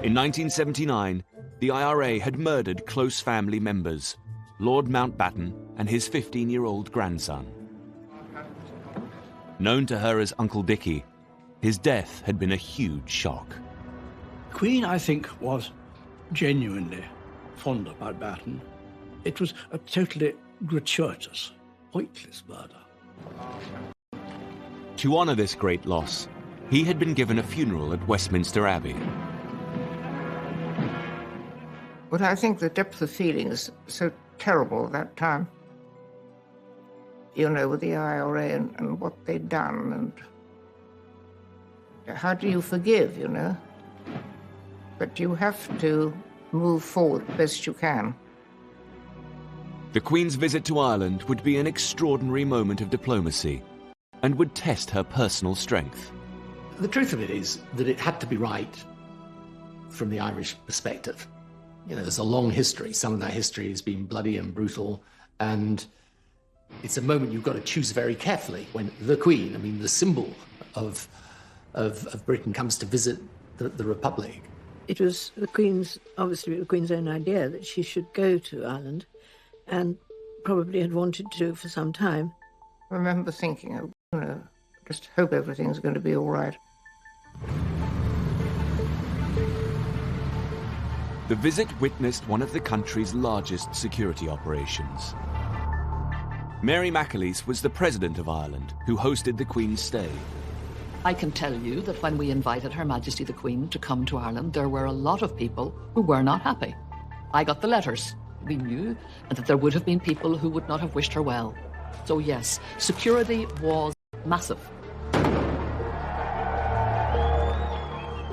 In 1979, the IRA had murdered close family members, Lord Mountbatten and his 15-year-old grandson. Known to her as Uncle Dickie, his death had been a huge shock. Queen, I think, was genuinely fond of Mountbatten. It was a totally gratuitous, pointless murder. To honour this great loss, he had been given a funeral at Westminster Abbey. But I think the depth of feeling is so terrible at that time. You know, with the IRA and what they'd done, and how do you forgive, you know? But you have to move forward best you can. The Queen's visit to Ireland would be an extraordinary moment of diplomacy and would test her personal strength. The truth of it is that it had to be right from the Irish perspective. You know, there's a long history. Some of that history has been bloody and brutal, and it's a moment you've got to choose very carefully when the Queen, I mean, the symbol of Britain, comes to visit the Republic. It was the Queen's, obviously the Queen's own idea that she should go to Ireland, and probably had wanted to for some time. I remember thinking, you know, just hope everything's going to be all right. The visit witnessed one of the country's largest security operations. Mary McAleese was the President of Ireland, who hosted the Queen's stay. I can tell you that when we invited Her Majesty the Queen to come to Ireland, there were a lot of people who were not happy. I got the letters. We knew that there would have been people who would not have wished her well. So yes, security was massive.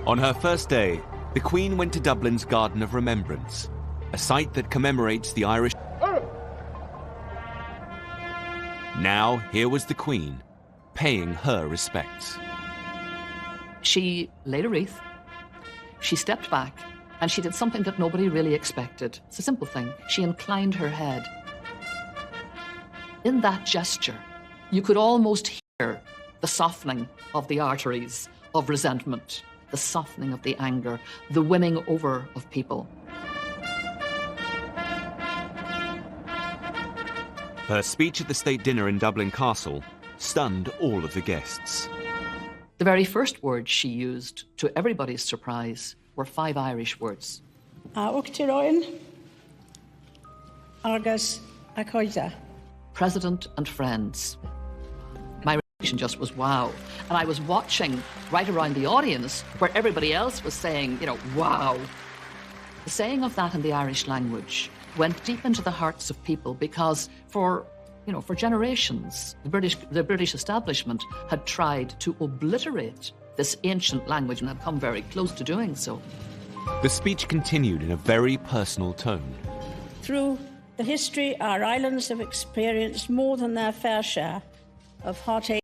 On her first day, the Queen went to Dublin's Garden of Remembrance, a site that commemorates the Irish. Now, here was the Queen, paying her respects. She laid a wreath, she stepped back, and she did something that nobody really expected. It's a simple thing. She inclined her head. In that gesture, you could almost hear the softening of the arteries of resentment, the softening of the anger, the winning over of people. Her speech at the state dinner in Dublin Castle stunned all of the guests. The very first words she used, to everybody's surprise, were 5 Irish words. President and friends. My reaction just was wow. And I was watching right around the audience where everybody else was saying, you know, wow. The saying of that in the Irish language went deep into the hearts of people because for generations, the British establishment had tried to obliterate this ancient language and had come very close to doing so. The speech continued in a very personal tone. Through the history, our islands have experienced more than their fair share of heartache,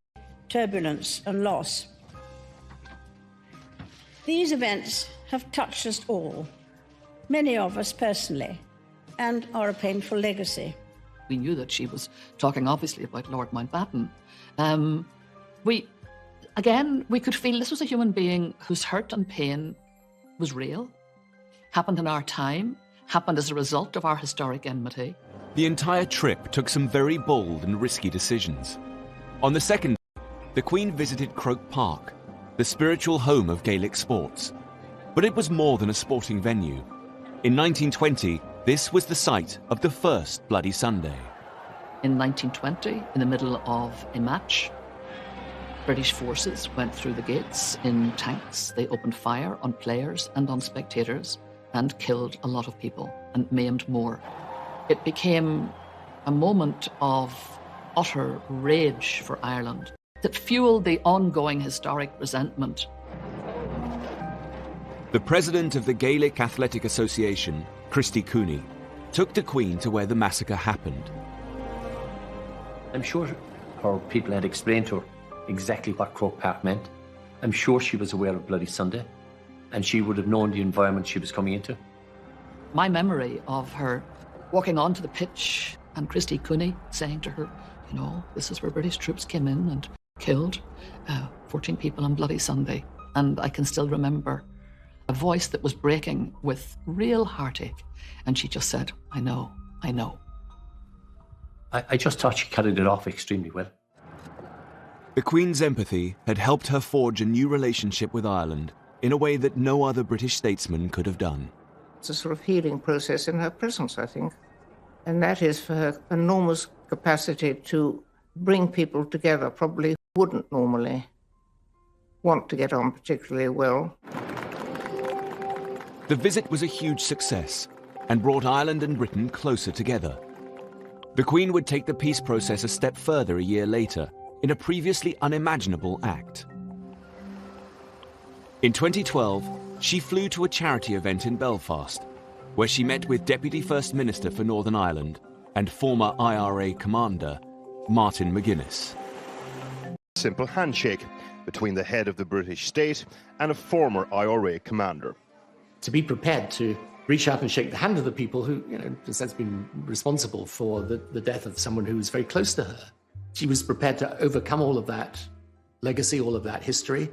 turbulence and loss. These events have touched us all, many of us personally, and are a painful legacy. We knew that she was talking obviously about Lord Mountbatten. We could feel this was a human being whose hurt and pain was real, happened in our time, happened as a result of our historic enmity. The entire trip took some very bold and risky decisions. On the second day, the Queen visited Croke Park, the spiritual home of Gaelic sports. But it was more than a sporting venue. In 1920, this was the site of the first Bloody Sunday. In 1920, in the middle of a match, British forces went through the gates in tanks. They opened fire on players and on spectators and killed a lot of people and maimed more. It became a moment of utter rage for Ireland that fueled the ongoing historic resentment. The president of the Gaelic Athletic Association, Christy Cooney, took the Queen to where the massacre happened. I'm sure her people had explained to her exactly what Croke Park meant. I'm sure she was aware of Bloody Sunday, and she would have known the environment she was coming into. My memory of her walking onto the pitch and Christy Cooney saying to her, you know, this is where British troops came in and killed 14 people on Bloody Sunday. And I can still remember a voice that was breaking with real heartache. And she just said, I know, I know. I just thought she carried it off extremely well. The Queen's empathy had helped her forge a new relationship with Ireland in a way that no other British statesman could have done. It's a sort of healing process in her presence, I think. And that is for her enormous capacity to bring people together, probably wouldn't normally want to get on particularly well. The visit was a huge success and brought Ireland and Britain closer together. The Queen would take the peace process a step further a year later in a previously unimaginable act. In 2012, she flew to a charity event in Belfast, where she met with Deputy First Minister for Northern Ireland and former IRA commander, Martin McGuinness. Simple handshake between the head of the British state and a former IRA commander. To be prepared to reach out and shake the hand of the people who, in a sense, been responsible for the death of someone who was very close to her. She was prepared to overcome all of that legacy, all of that history,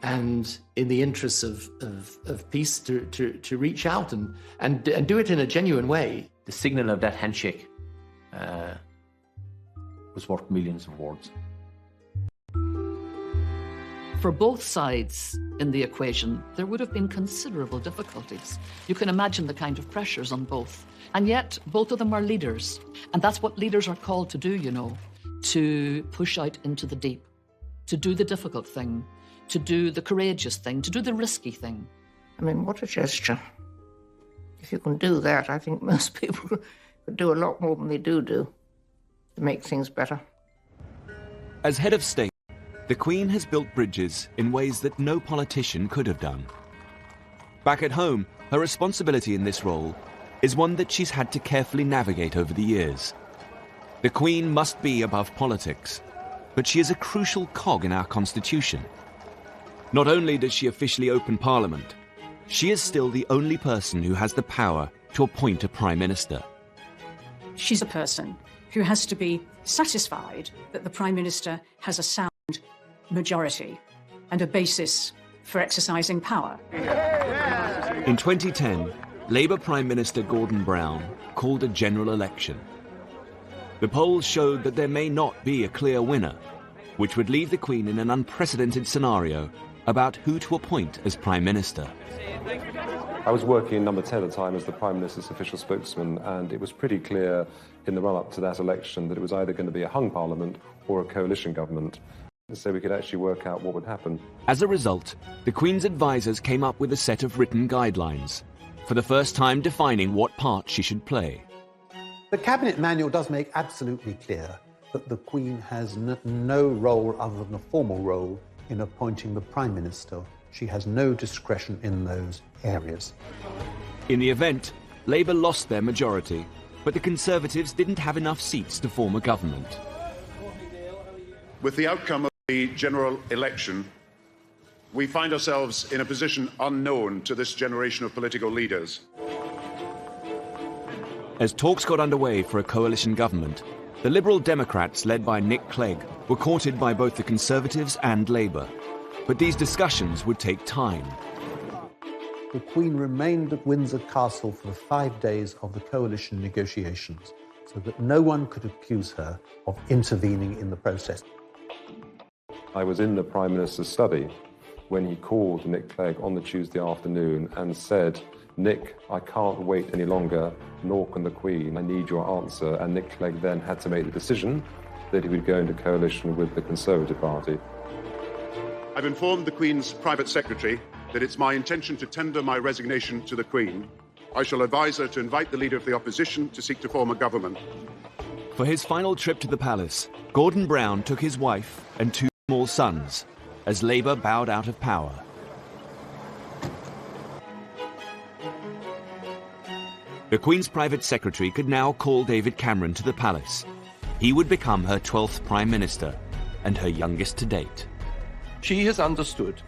and in the interests of peace, to reach out and do it in a genuine way. The signal of that handshake was worth millions of words. For both sides in the equation, there would have been considerable difficulties. You can imagine the kind of pressures on both. And yet, both of them are leaders. And that's what leaders are called to do, to push out into the deep, to do the difficult thing, to do the courageous thing, to do the risky thing. I mean, what a gesture. If you can do that, I think most people could do a lot more than they do to make things better. As head of state, the Queen has built bridges in ways that no politician could have done. Back at home, her responsibility in this role is one that she's had to carefully navigate over the years. The Queen must be above politics, but she is a crucial cog in our constitution. Not only does she officially open Parliament, she is still the only person who has the power to appoint a Prime Minister. She's a person who has to be satisfied that the Prime Minister has a sound majority and a basis for exercising power. In 2010, Labour Prime Minister Gordon Brown called a general election. The polls showed that there may not be a clear winner, which would leave the Queen in an unprecedented scenario about who to appoint as Prime Minister. I was working in Number 10 at the time as the Prime Minister's official spokesman, and it was pretty clear in the run-up to that election that it was either going to be a hung parliament or a coalition government, so we could actually work out what would happen. As a result, the Queen's advisers came up with a set of written guidelines, for the first time defining what part she should play. The Cabinet Manual does make absolutely clear that the Queen has no role other than a formal role in appointing the Prime Minister. She has no discretion in those areas. In the event, Labour lost their majority, but the Conservatives didn't have enough seats to form a government. With the outcome of the general election, we find ourselves in a position unknown to this generation of political leaders. As talks got underway for a coalition government, the Liberal Democrats, led by Nick Clegg, were courted by both the Conservatives and Labour. But these discussions would take time. The Queen remained at Windsor Castle for the 5 days of the coalition negotiations, so that no one could accuse her of intervening in the process. I was in the Prime Minister's study when he called Nick Clegg on the Tuesday afternoon and said, "Nick, I can't wait any longer, nor can the Queen. I need your answer." And Nick Clegg then had to make the decision that he would go into coalition with the Conservative Party. I've informed the Queen's private secretary that it's my intention to tender my resignation to the Queen. I shall advise her to invite the Leader of the Opposition to seek to form a government. For his final trip to the palace, Gordon Brown took his wife and 2 small sons as Labour bowed out of power. The Queen's private secretary could now call David Cameron to the palace. He would become her 12th Prime Minister and her youngest to date. She has understood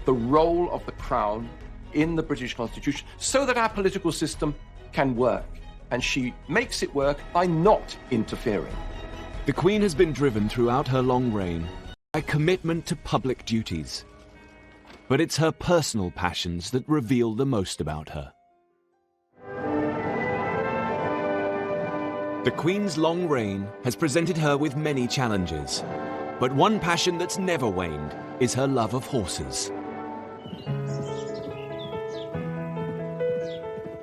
the role of the Crown in the British Constitution so that our political system can work. And she makes it work by not interfering. The Queen has been driven throughout her long reign by commitment to public duties. But it's her personal passions that reveal the most about her. The Queen's long reign has presented her with many challenges. But one passion that's never waned is her love of horses.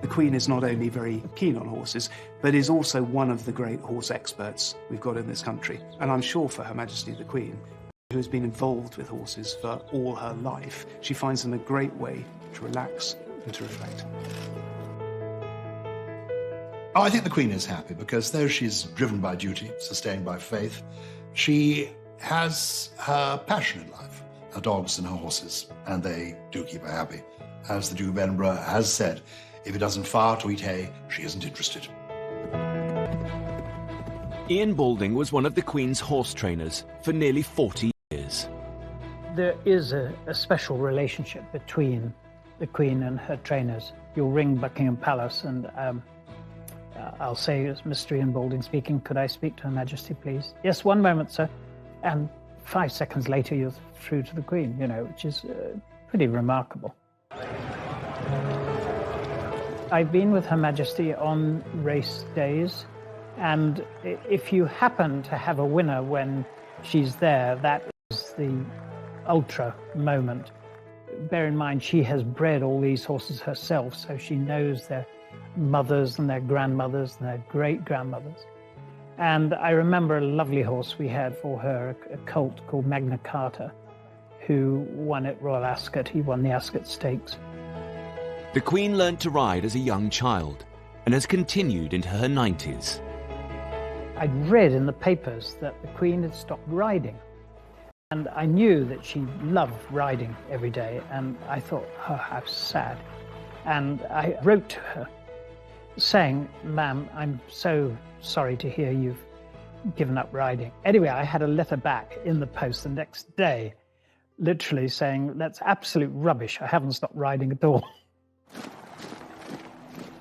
The Queen is not only very keen on horses, but is also one of the great horse experts we've got in this country. And I'm sure for Her Majesty the Queen, who has been involved with horses for all her life, she finds them a great way to relax and to reflect. Oh, I think the Queen is happy because though she's driven by duty, sustained by faith, she has her passion in life, her dogs and her horses, and they do keep her happy. As the Duke of Edinburgh has said, if it doesn't fire to eat hay, she isn't interested. Ian Balding was one of the Queen's horse trainers for nearly 40 years. There is a special relationship between the Queen and her trainers. You'll ring Buckingham Palace and I'll say, it's Mr. Ian Balding speaking, could I speak to Her Majesty, please? Yes, one moment, sir. And 5 seconds later, you're through to the Queen, you know, which is pretty remarkable. I've been with Her Majesty on race days, and if you happen to have a winner when she's there, that is the ultra moment. Bear in mind, she has bred all these horses herself, so she knows their mothers and their grandmothers and their great-grandmothers. And I remember a lovely horse we had for her, a colt called Magna Carta, who won at Royal Ascot. He won the Ascot Stakes. The Queen learnt to ride as a young child and has continued into her 90s. I'd read in the papers that the Queen had stopped riding. And I knew that she loved riding every day, and I thought, oh, how sad. And I wrote to her saying, ma'am, I'm so sorry to hear you've given up riding. Anyway, I had a letter back in the post the next day, literally saying, that's absolute rubbish. I haven't stopped riding at all.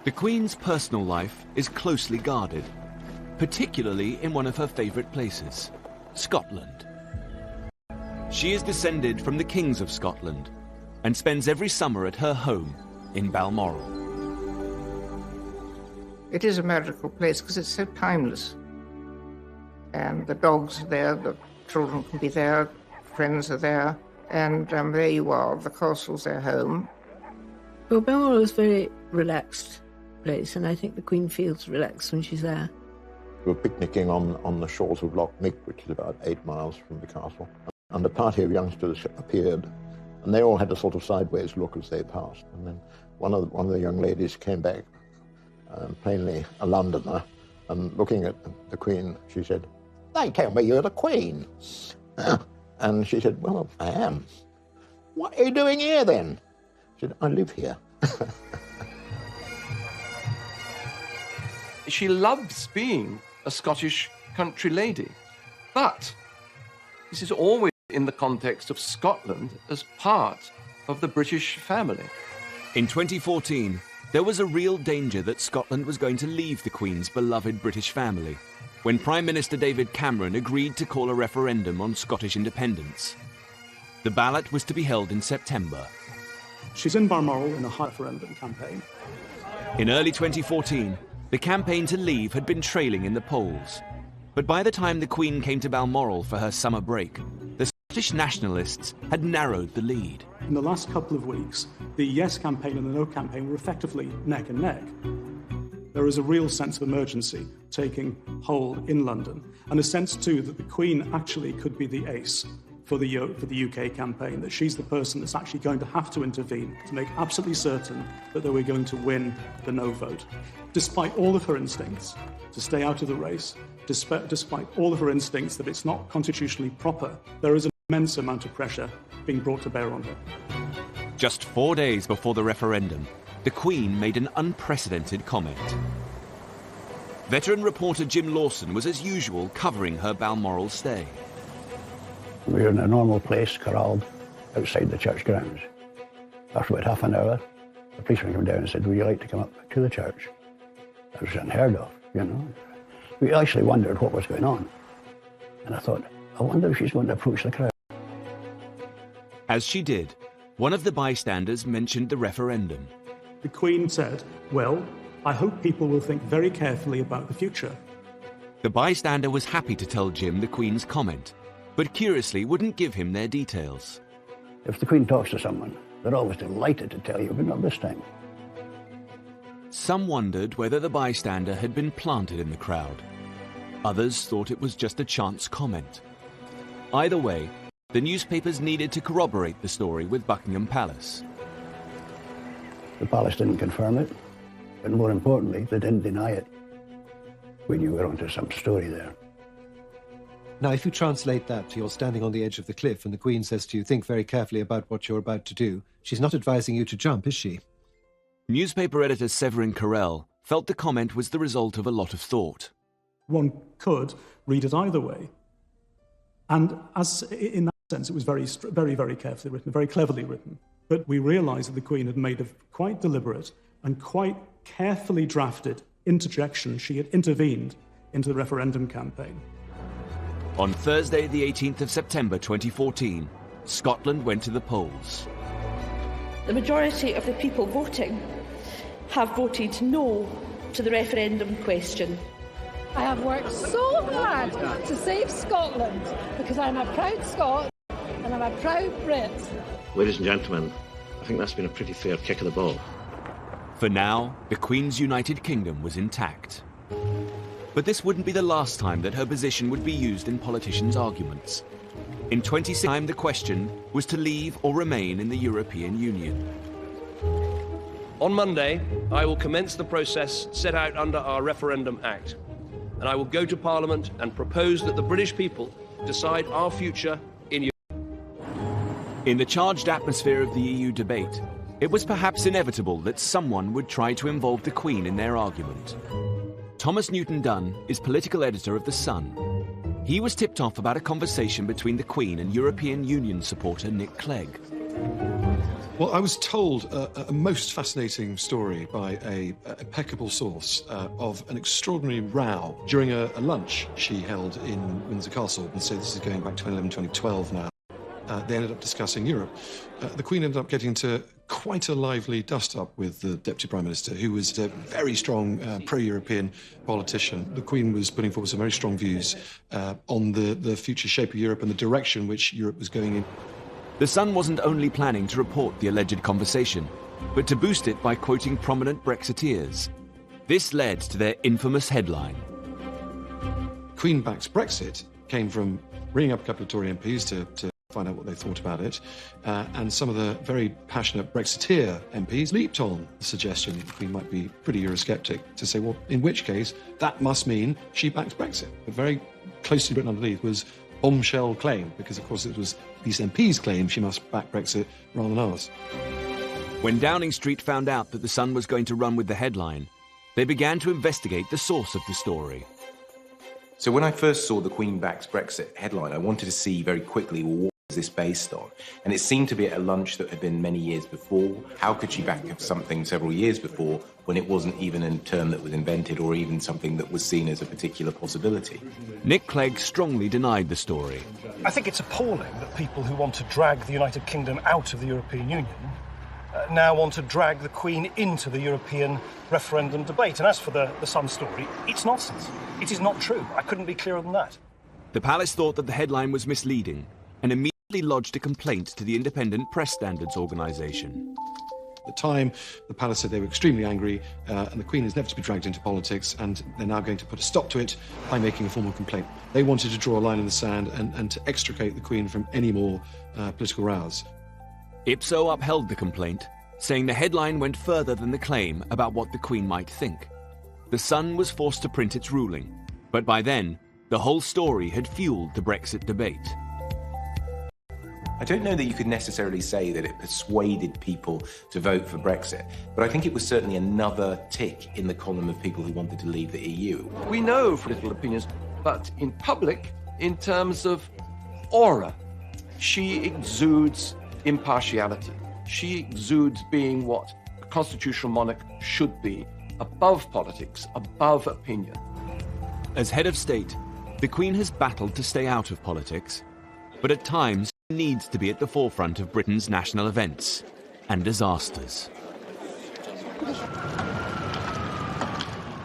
The Queen's personal life is closely guarded, particularly in one of her favourite places, Scotland. She is descended from the Kings of Scotland and spends every summer at her home in Balmoral. It is a magical place because it's so timeless. And the dogs are there, the children can be there, friends are there, and there you are, the castle's their home. Well, Balmoral is a very relaxed place, and I think the Queen feels relaxed when she's there. We were picnicking on the shores of Loch Mick, which is about 8 miles from the castle, and a party of youngsters appeared, and they all had a sort of sideways look as they passed. And then one of the young ladies came back, plainly a Londoner, and looking at the Queen, she said, "They tell me you're the Queen." And she said, "Well, I am." "What are you doing here then?" She said, "I live here." She loves being a Scottish country lady, but this is always in the context of Scotland as part of the British family. In 2014, there was a real danger that Scotland was going to leave the Queen's beloved British family when Prime Minister David Cameron agreed to call a referendum on Scottish independence. The ballot was to be held in September. She's in Balmoral in a referendum campaign. In early 2014, the campaign to leave had been trailing in the polls. But by the time the Queen came to Balmoral for her summer break, the Scottish nationalists had narrowed the lead. In the last couple of weeks, the yes campaign and the no campaign were effectively neck and neck. There is a real sense of emergency taking hold in London, and a sense too that the Queen actually could be the ace for the UK campaign, that she's the person that's actually going to have to intervene to make absolutely certain that they were going to win the no vote. Despite all of her instincts to stay out of the race, despite all of her instincts that it's not constitutionally proper, there is an immense amount of pressure being brought to bear on her. Just 4 days before the referendum, the Queen made an unprecedented comment. Veteran reporter Jim Lawson was as usual covering her Balmoral stay. We were in a normal place, corralled outside the church grounds. After about half an hour, the policeman came down and said, "Would you like to come up to the church?" That was unheard of, you know. We actually wondered what was going on. And I thought, I wonder if she's going to approach the crowd. As she did, one of the bystanders mentioned the referendum. The Queen said, "Well, I hope people will think very carefully about the future." The bystander was happy to tell Jim the Queen's comment, but curiously wouldn't give him their details. If the Queen talks to someone, they're always delighted to tell you, but not this time. Some wondered whether the bystander had been planted in the crowd. Others thought it was just a chance comment. Either way, the newspapers needed to corroborate the story with Buckingham Palace. The palace didn't confirm it, but more importantly, they didn't deny it. We knew we were onto some story there. Now, if you translate that to you're standing on the edge of the cliff and the Queen says to you, think very carefully about what you're about to do, she's not advising you to jump, is she? Newspaper editor Severin Carrel felt the comment was the result of a lot of thought. One could read it either way. And as in that sense, it was very, very carefully written, very cleverly written. But we realised that the Queen had made a quite deliberate and quite carefully drafted interjection. She had intervened into the referendum campaign. On Thursday, the 18th of September 2014, Scotland went to the polls. The majority of the people voting have voted no to the referendum question. I have worked so hard to save Scotland because I'm a proud Scot and I'm a proud Brit. Ladies and gentlemen, I think that's been a pretty fair kick of the ball. For now, the Queen's United Kingdom was intact. But this wouldn't be the last time that her position would be used in politicians' arguments. In 2016, the question was to leave or remain in the European Union. On Monday, I will commence the process set out under our Referendum Act, and I will go to Parliament and propose that the British people decide our future in Europe. In the charged atmosphere of the EU debate, it was perhaps inevitable that someone would try to involve the Queen in their argument. Thomas Newton Dunn is political editor of The Sun. He was tipped off about a conversation between the Queen and European Union supporter Nick Clegg. Well, I was told a most fascinating story by an impeccable source of an extraordinary row during a lunch she held in Windsor Castle. And so this is going back 2011, 2012 now. They ended up discussing Europe. The Queen ended up getting into quite a lively dust-up with the Deputy Prime Minister, who was a very strong pro-European politician. The Queen was putting forward some very strong views on the future shape of Europe and the direction which Europe was going in. The Sun wasn't only planning to report the alleged conversation, but to boost it by quoting prominent Brexiteers. This led to their infamous headline. Queen backs Brexit came from ringing up a couple of Tory MPs to find out what they thought about it, and some of the very passionate Brexiteer MPs leaped on the suggestion that the Queen might be pretty Eurosceptic to say, well, in which case, that must mean she backs Brexit. But very closely written underneath was bombshell claim, because, of course, it was these MPs' claim she must back Brexit rather than ours. When Downing Street found out that The Sun was going to run with the headline, they began to investigate the source of the story. So when I first saw the Queen backs Brexit headline, I wanted to see very quickly, well, what was this based on? And it seemed to be at a lunch that had been many years before. How could she back something several years before when it wasn't even a term that was invented or even something that was seen as a particular possibility? Nick Clegg strongly denied the story. I think it's appalling that people who want to drag the United Kingdom out of the European Union now want to drag the Queen into the European referendum debate. And as for the Sun story, it's nonsense. It is not true. I couldn't be clearer than that. The palace thought that the headline was misleading and immediately lodged a complaint to the Independent Press Standards Organisation. At the time, the palace said they were extremely angry, and the Queen is never to be dragged into politics, and they're now going to put a stop to it by making a formal complaint. They wanted to draw a line in the sand and to extricate the Queen from any more political rows. Ipso upheld the complaint, saying the headline went further than the claim about what the Queen might think. The Sun was forced to print its ruling, but by then, the whole story had fueled the Brexit debate. I don't know that you could necessarily say that it persuaded people to vote for Brexit, but I think it was certainly another tick in the column of people who wanted to leave the EU. We know political opinions, but in public, in terms of aura, she exudes impartiality. She exudes being what a constitutional monarch should be, above politics, above opinion. As head of state, the Queen has battled to stay out of politics, but at times she needs to be at the forefront of Britain's national events and disasters.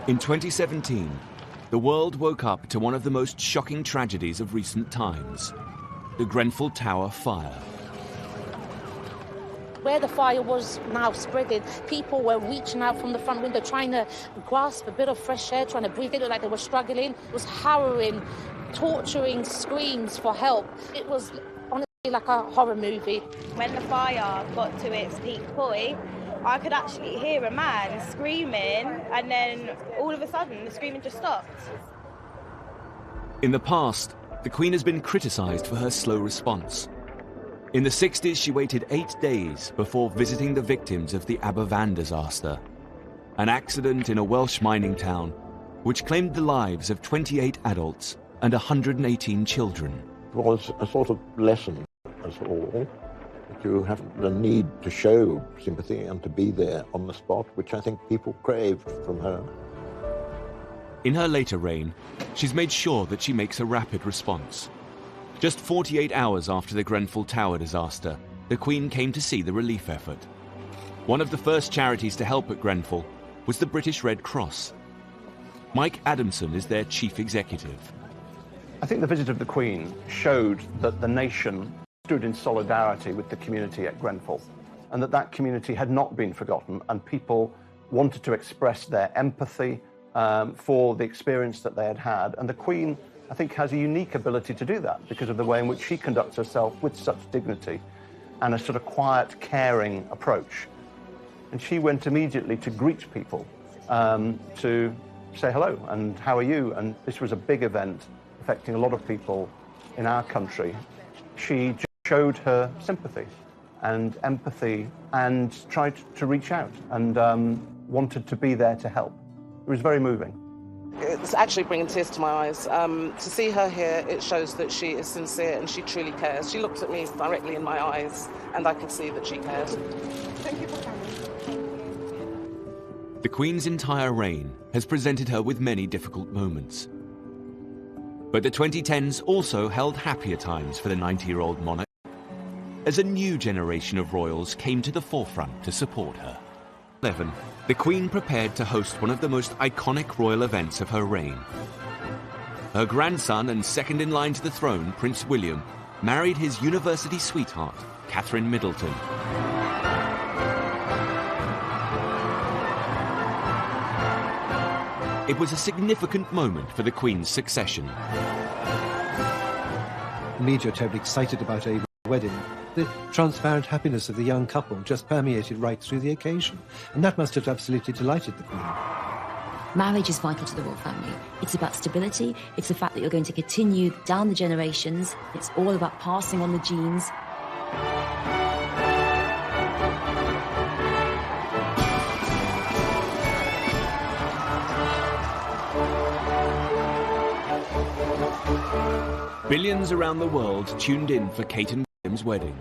In 2017, the world woke up to one of the most shocking tragedies of recent times, the Grenfell Tower fire. Where the fire was now spreading, people were reaching out from the front window, trying to grasp a bit of fresh air, trying to breathe. It looked like they were struggling. It was harrowing, torturing screams for help. It was honestly literally like a horror movie. When the fire got to its peak point, I could actually hear a man screaming, and then all of a sudden the screaming just stopped. In the past, the Queen has been criticised for her slow response. In the 60s, she waited 8 days before visiting the victims of the Aberfan disaster, an accident in a Welsh mining town which claimed the lives of 28 adults and 118 children. It was a sort of lesson us all that you have the need to show sympathy and to be there on the spot, which I think people craved from her. In her later reign, she's made sure that she makes a rapid response. Just 48 hours after the Grenfell Tower disaster, the Queen came to see the relief effort. One of the first charities to help at Grenfell was the British Red Cross. Mike Adamson is their chief executive. I think the visit of the Queen showed that the nation stood in solidarity with the community at Grenfell, and that community had not been forgotten, and people wanted to express their empathy for the experience that they had had. And the Queen, I think, has a unique ability to do that because of the way in which she conducts herself with such dignity and a sort of quiet, caring approach. And she went immediately to greet people, to say hello and how are you? And this was a big event affecting a lot of people in our country. She showed her sympathy and empathy and tried to reach out and wanted to be there to help. It was very moving. It's actually bringing tears to my eyes. To see her here, it shows that she is sincere and she truly cares. She looked at me directly in my eyes and I could see that she cared. Thank you for coming. The Queen's entire reign has presented her with many difficult moments. But the 2010s also held happier times for the 90-year-old monarch, as a new generation of royals came to the forefront to support her. 11. The Queen prepared to host one of the most iconic royal events of her reign. Her grandson and second in line to the throne, Prince William, married his university sweetheart, Catherine Middleton. It was a significant moment for the Queen's succession. The media are terribly excited about a wedding. The transparent happiness of the young couple just permeated right through the occasion, and that must have absolutely delighted the Queen. Marriage is vital to the royal family. It's about stability, it's the fact that you're going to continue down the generations, it's all about passing on the genes. Billions around the world tuned in for Kate and William's wedding.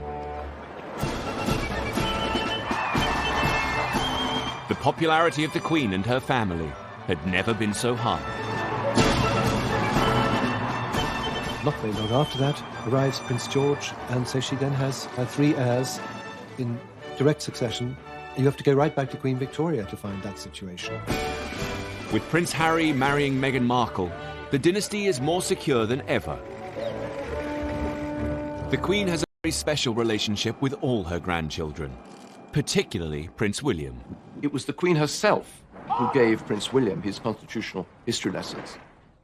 The popularity of the Queen and her family had never been so high. Not very long after that arrives Prince George, and so she then has her 3 heirs in direct succession. You have to go right back to Queen Victoria to find that situation. With Prince Harry marrying Meghan Markle, the dynasty is more secure than ever. The Queen has a very special relationship with all her grandchildren, particularly Prince William. It was the Queen herself who gave Prince William his constitutional history lessons.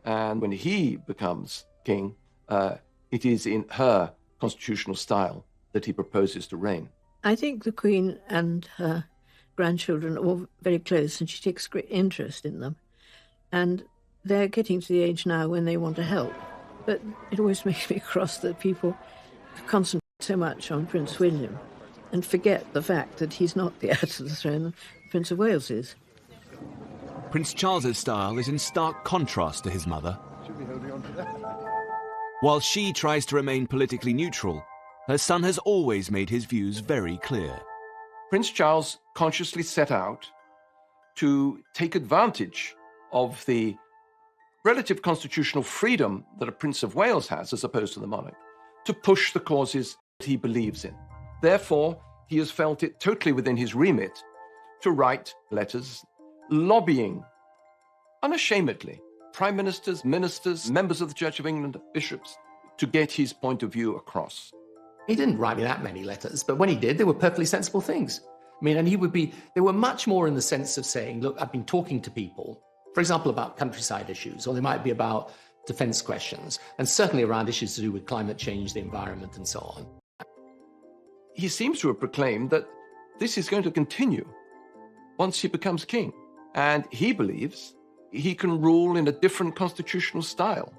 And when he becomes king, it is in her constitutional style that he proposes to reign. I think the Queen and her grandchildren are all very close, and she takes great interest in them. And they're getting to the age now when they want to help. But it always makes me cross that people concentrate so much on Prince William and forget the fact that he's not the heir to the throne, Prince of Wales is. Prince Charles's style is in stark contrast to his mother. While she tries to remain politically neutral, her son has always made his views very clear. Prince Charles consciously set out to take advantage of the relative constitutional freedom that a Prince of Wales has, as opposed to the monarch, to push the causes that he believes in. Therefore, he has felt it totally within his remit to write letters lobbying unashamedly prime ministers, ministers, members of the Church of England, bishops, to get his point of view across. He didn't write me that many letters, but when he did, they were perfectly sensible things. I mean, and they were much more in the sense of saying, look, I've been talking to people, for example, about countryside issues, or they might be about defense questions, and certainly around issues to do with climate change, the environment, and so on. he seems to have proclaimed that this is going to continue once he becomes king. And he believes he can rule in a different constitutional style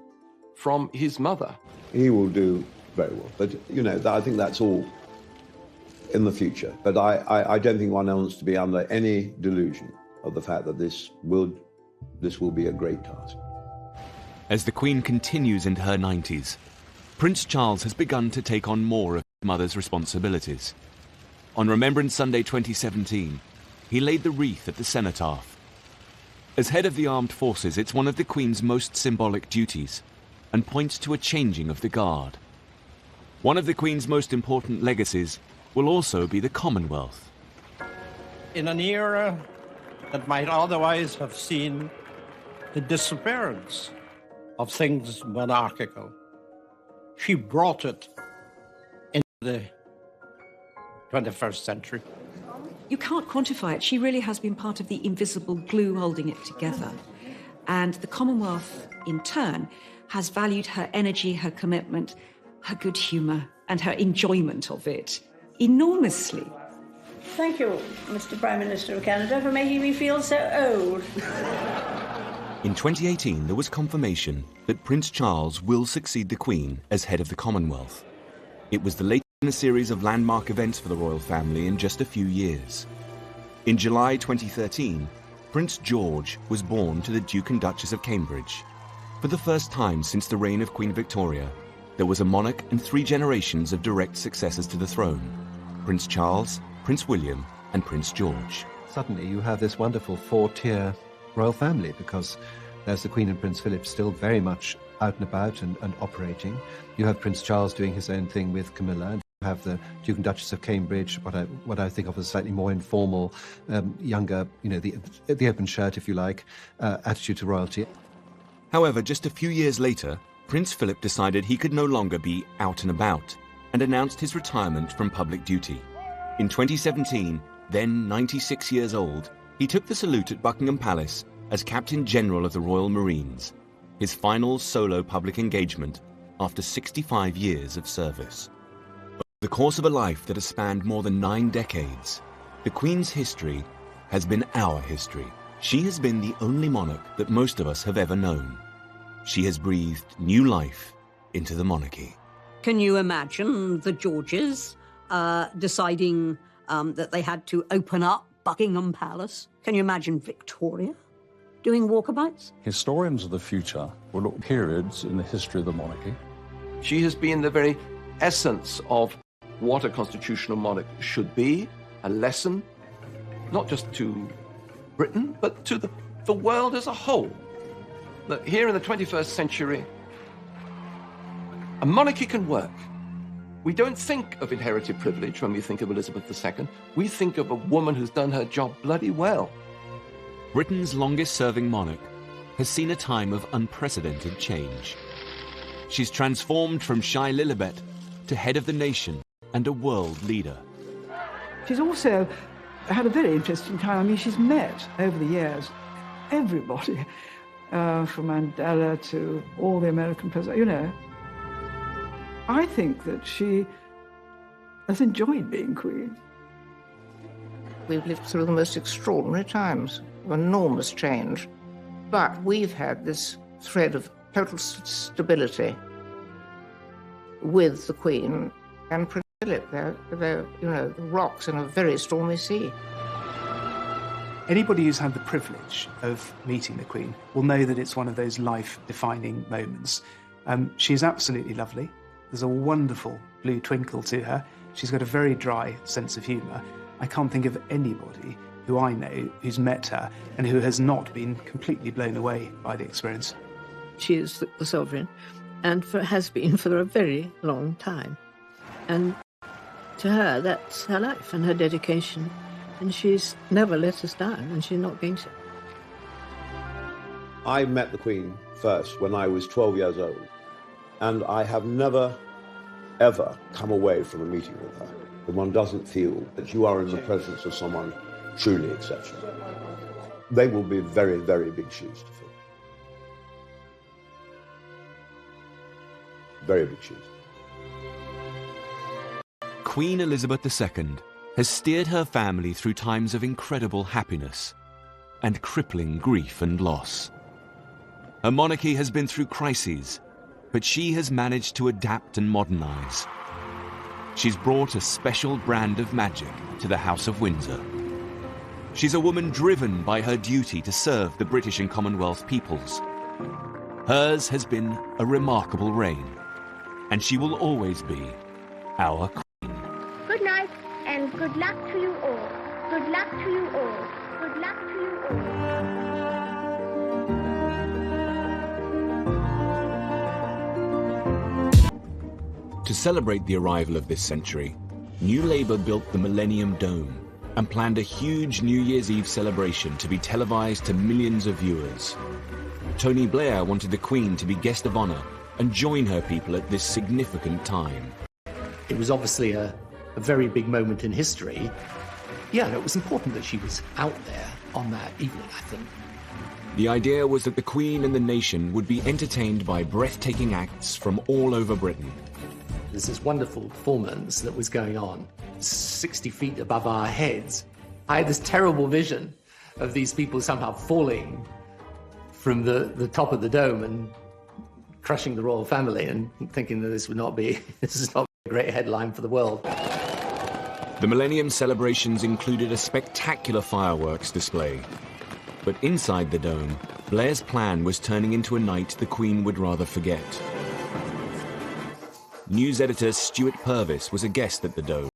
from his mother. He will do very well. But, you know, I think that's all in the future. But I don't think one wants to be under any delusion of the fact that this will be a great task. As the Queen continues into her 90s, Prince Charles has begun to take on more of his mother's responsibilities. On Remembrance Sunday 2017, he laid the wreath at the cenotaph. As head of the armed forces, it's one of the Queen's most symbolic duties and points to a changing of the guard. One of the Queen's most important legacies will also be the Commonwealth. In an era that might otherwise have seen the disappearance of things monarchical, she brought it into the 21st century. You can't quantify it. She really has been part of the invisible glue holding it together. And the Commonwealth, in turn, has valued her energy, her commitment, her good humour, and her enjoyment of it enormously. Thank you, Mr. Prime Minister of Canada, for making me feel so old. In 2018, there was confirmation that Prince Charles will succeed the Queen as head of the Commonwealth. It was the latest in a series of landmark events for the royal family in just a few years. In July 2013, Prince George was born to the Duke and Duchess of Cambridge. For the first time since the reign of Queen Victoria, there was a monarch and 3 generations of direct successors to the throne: Prince Charles, Prince William, and Prince George. Suddenly you have this wonderful 4-tier royal family, because there's the Queen and Prince Philip still very much out and about and operating. You have Prince Charles doing his own thing with Camilla, and you have the Duke and Duchess of Cambridge, what I think of as slightly more informal, younger, you know, the open shirt, if you like, attitude to royalty. However, just a few years later, Prince Philip decided he could no longer be out and about and announced his retirement from public duty. In 2017, then 96 years old, he took the salute at Buckingham Palace as Captain General of the Royal Marines, his final solo public engagement after 65 years of service. Over the course of a life that has spanned more than 9 decades, the Queen's history has been our history. She has been the only monarch that most of us have ever known. She has breathed new life into the monarchy. Can you imagine the Georges deciding that they had to open up Buckingham Palace? Can you imagine Victoria doing walkabouts? Historians of the future will look periods in the history of the monarchy. She has been the very essence of what a constitutional monarch should be, a lesson, not just to Britain, but to the world as a whole. That here in the 21st century, a monarchy can work. We don't think of inherited privilege when we think of Elizabeth II. We think of a woman who's done her job bloody well. Britain's longest-serving monarch has seen a time of unprecedented change. She's transformed from shy Lilibet to head of the nation and a world leader. She's also had a very interesting time. I mean, she's met over the years everybody, from Mandela to all the American presidents, you know. I think that she has enjoyed being Queen. We've lived through the most extraordinary times of enormous change, but we've had this thread of total stability with the Queen and Prince Philip. They're, you know, rocks in a very stormy sea. Anybody who's had the privilege of meeting the Queen will know that it's one of those life-defining moments. She's absolutely lovely. There's a wonderful blue twinkle to her. She's got a very dry sense of humour. I can't think of anybody who I know who's met her and who has not been completely blown away by the experience. She is the sovereign, and has been for a very long time. And to her, that's her life and her dedication. And she's never let us down, and she's not going to. I met the Queen first when I was 12 years old, and I have never, ever come away from a meeting with her that one doesn't feel that you are in the presence of someone truly exceptional. They will be very, very big shoes to fill. Very big shoes. Queen Elizabeth II has steered her family through times of incredible happiness and crippling grief and loss. Her monarchy has been through crises, but she has managed to adapt and modernize. She's brought a special brand of magic to the House of Windsor. She's a woman driven by her duty to serve the British and Commonwealth peoples. Hers has been a remarkable reign, and she will always be our Queen. Good night, and good luck to you all. Good luck to you all. Good luck to you all. To celebrate the arrival of this century, New Labour built the Millennium Dome and planned a huge New Year's Eve celebration to be televised to millions of viewers. Tony Blair wanted the Queen to be guest of honour and join her people at this significant time. It was obviously a very big moment in history. Yeah, and it was important that she was out there on that evening, I think. The idea was that the Queen and the nation would be entertained by breathtaking acts from all over Britain. There's this wonderful performance that was going on 60 feet above our heads. I had this terrible vision of these people somehow falling from the top of the dome and crushing the royal family, and thinking that this is not a great headline for the world. The Millennium celebrations included a spectacular fireworks display. But inside the dome, Blair's plan was turning into a night the Queen would rather forget. News editor Stuart Purvis was a guest at the dome.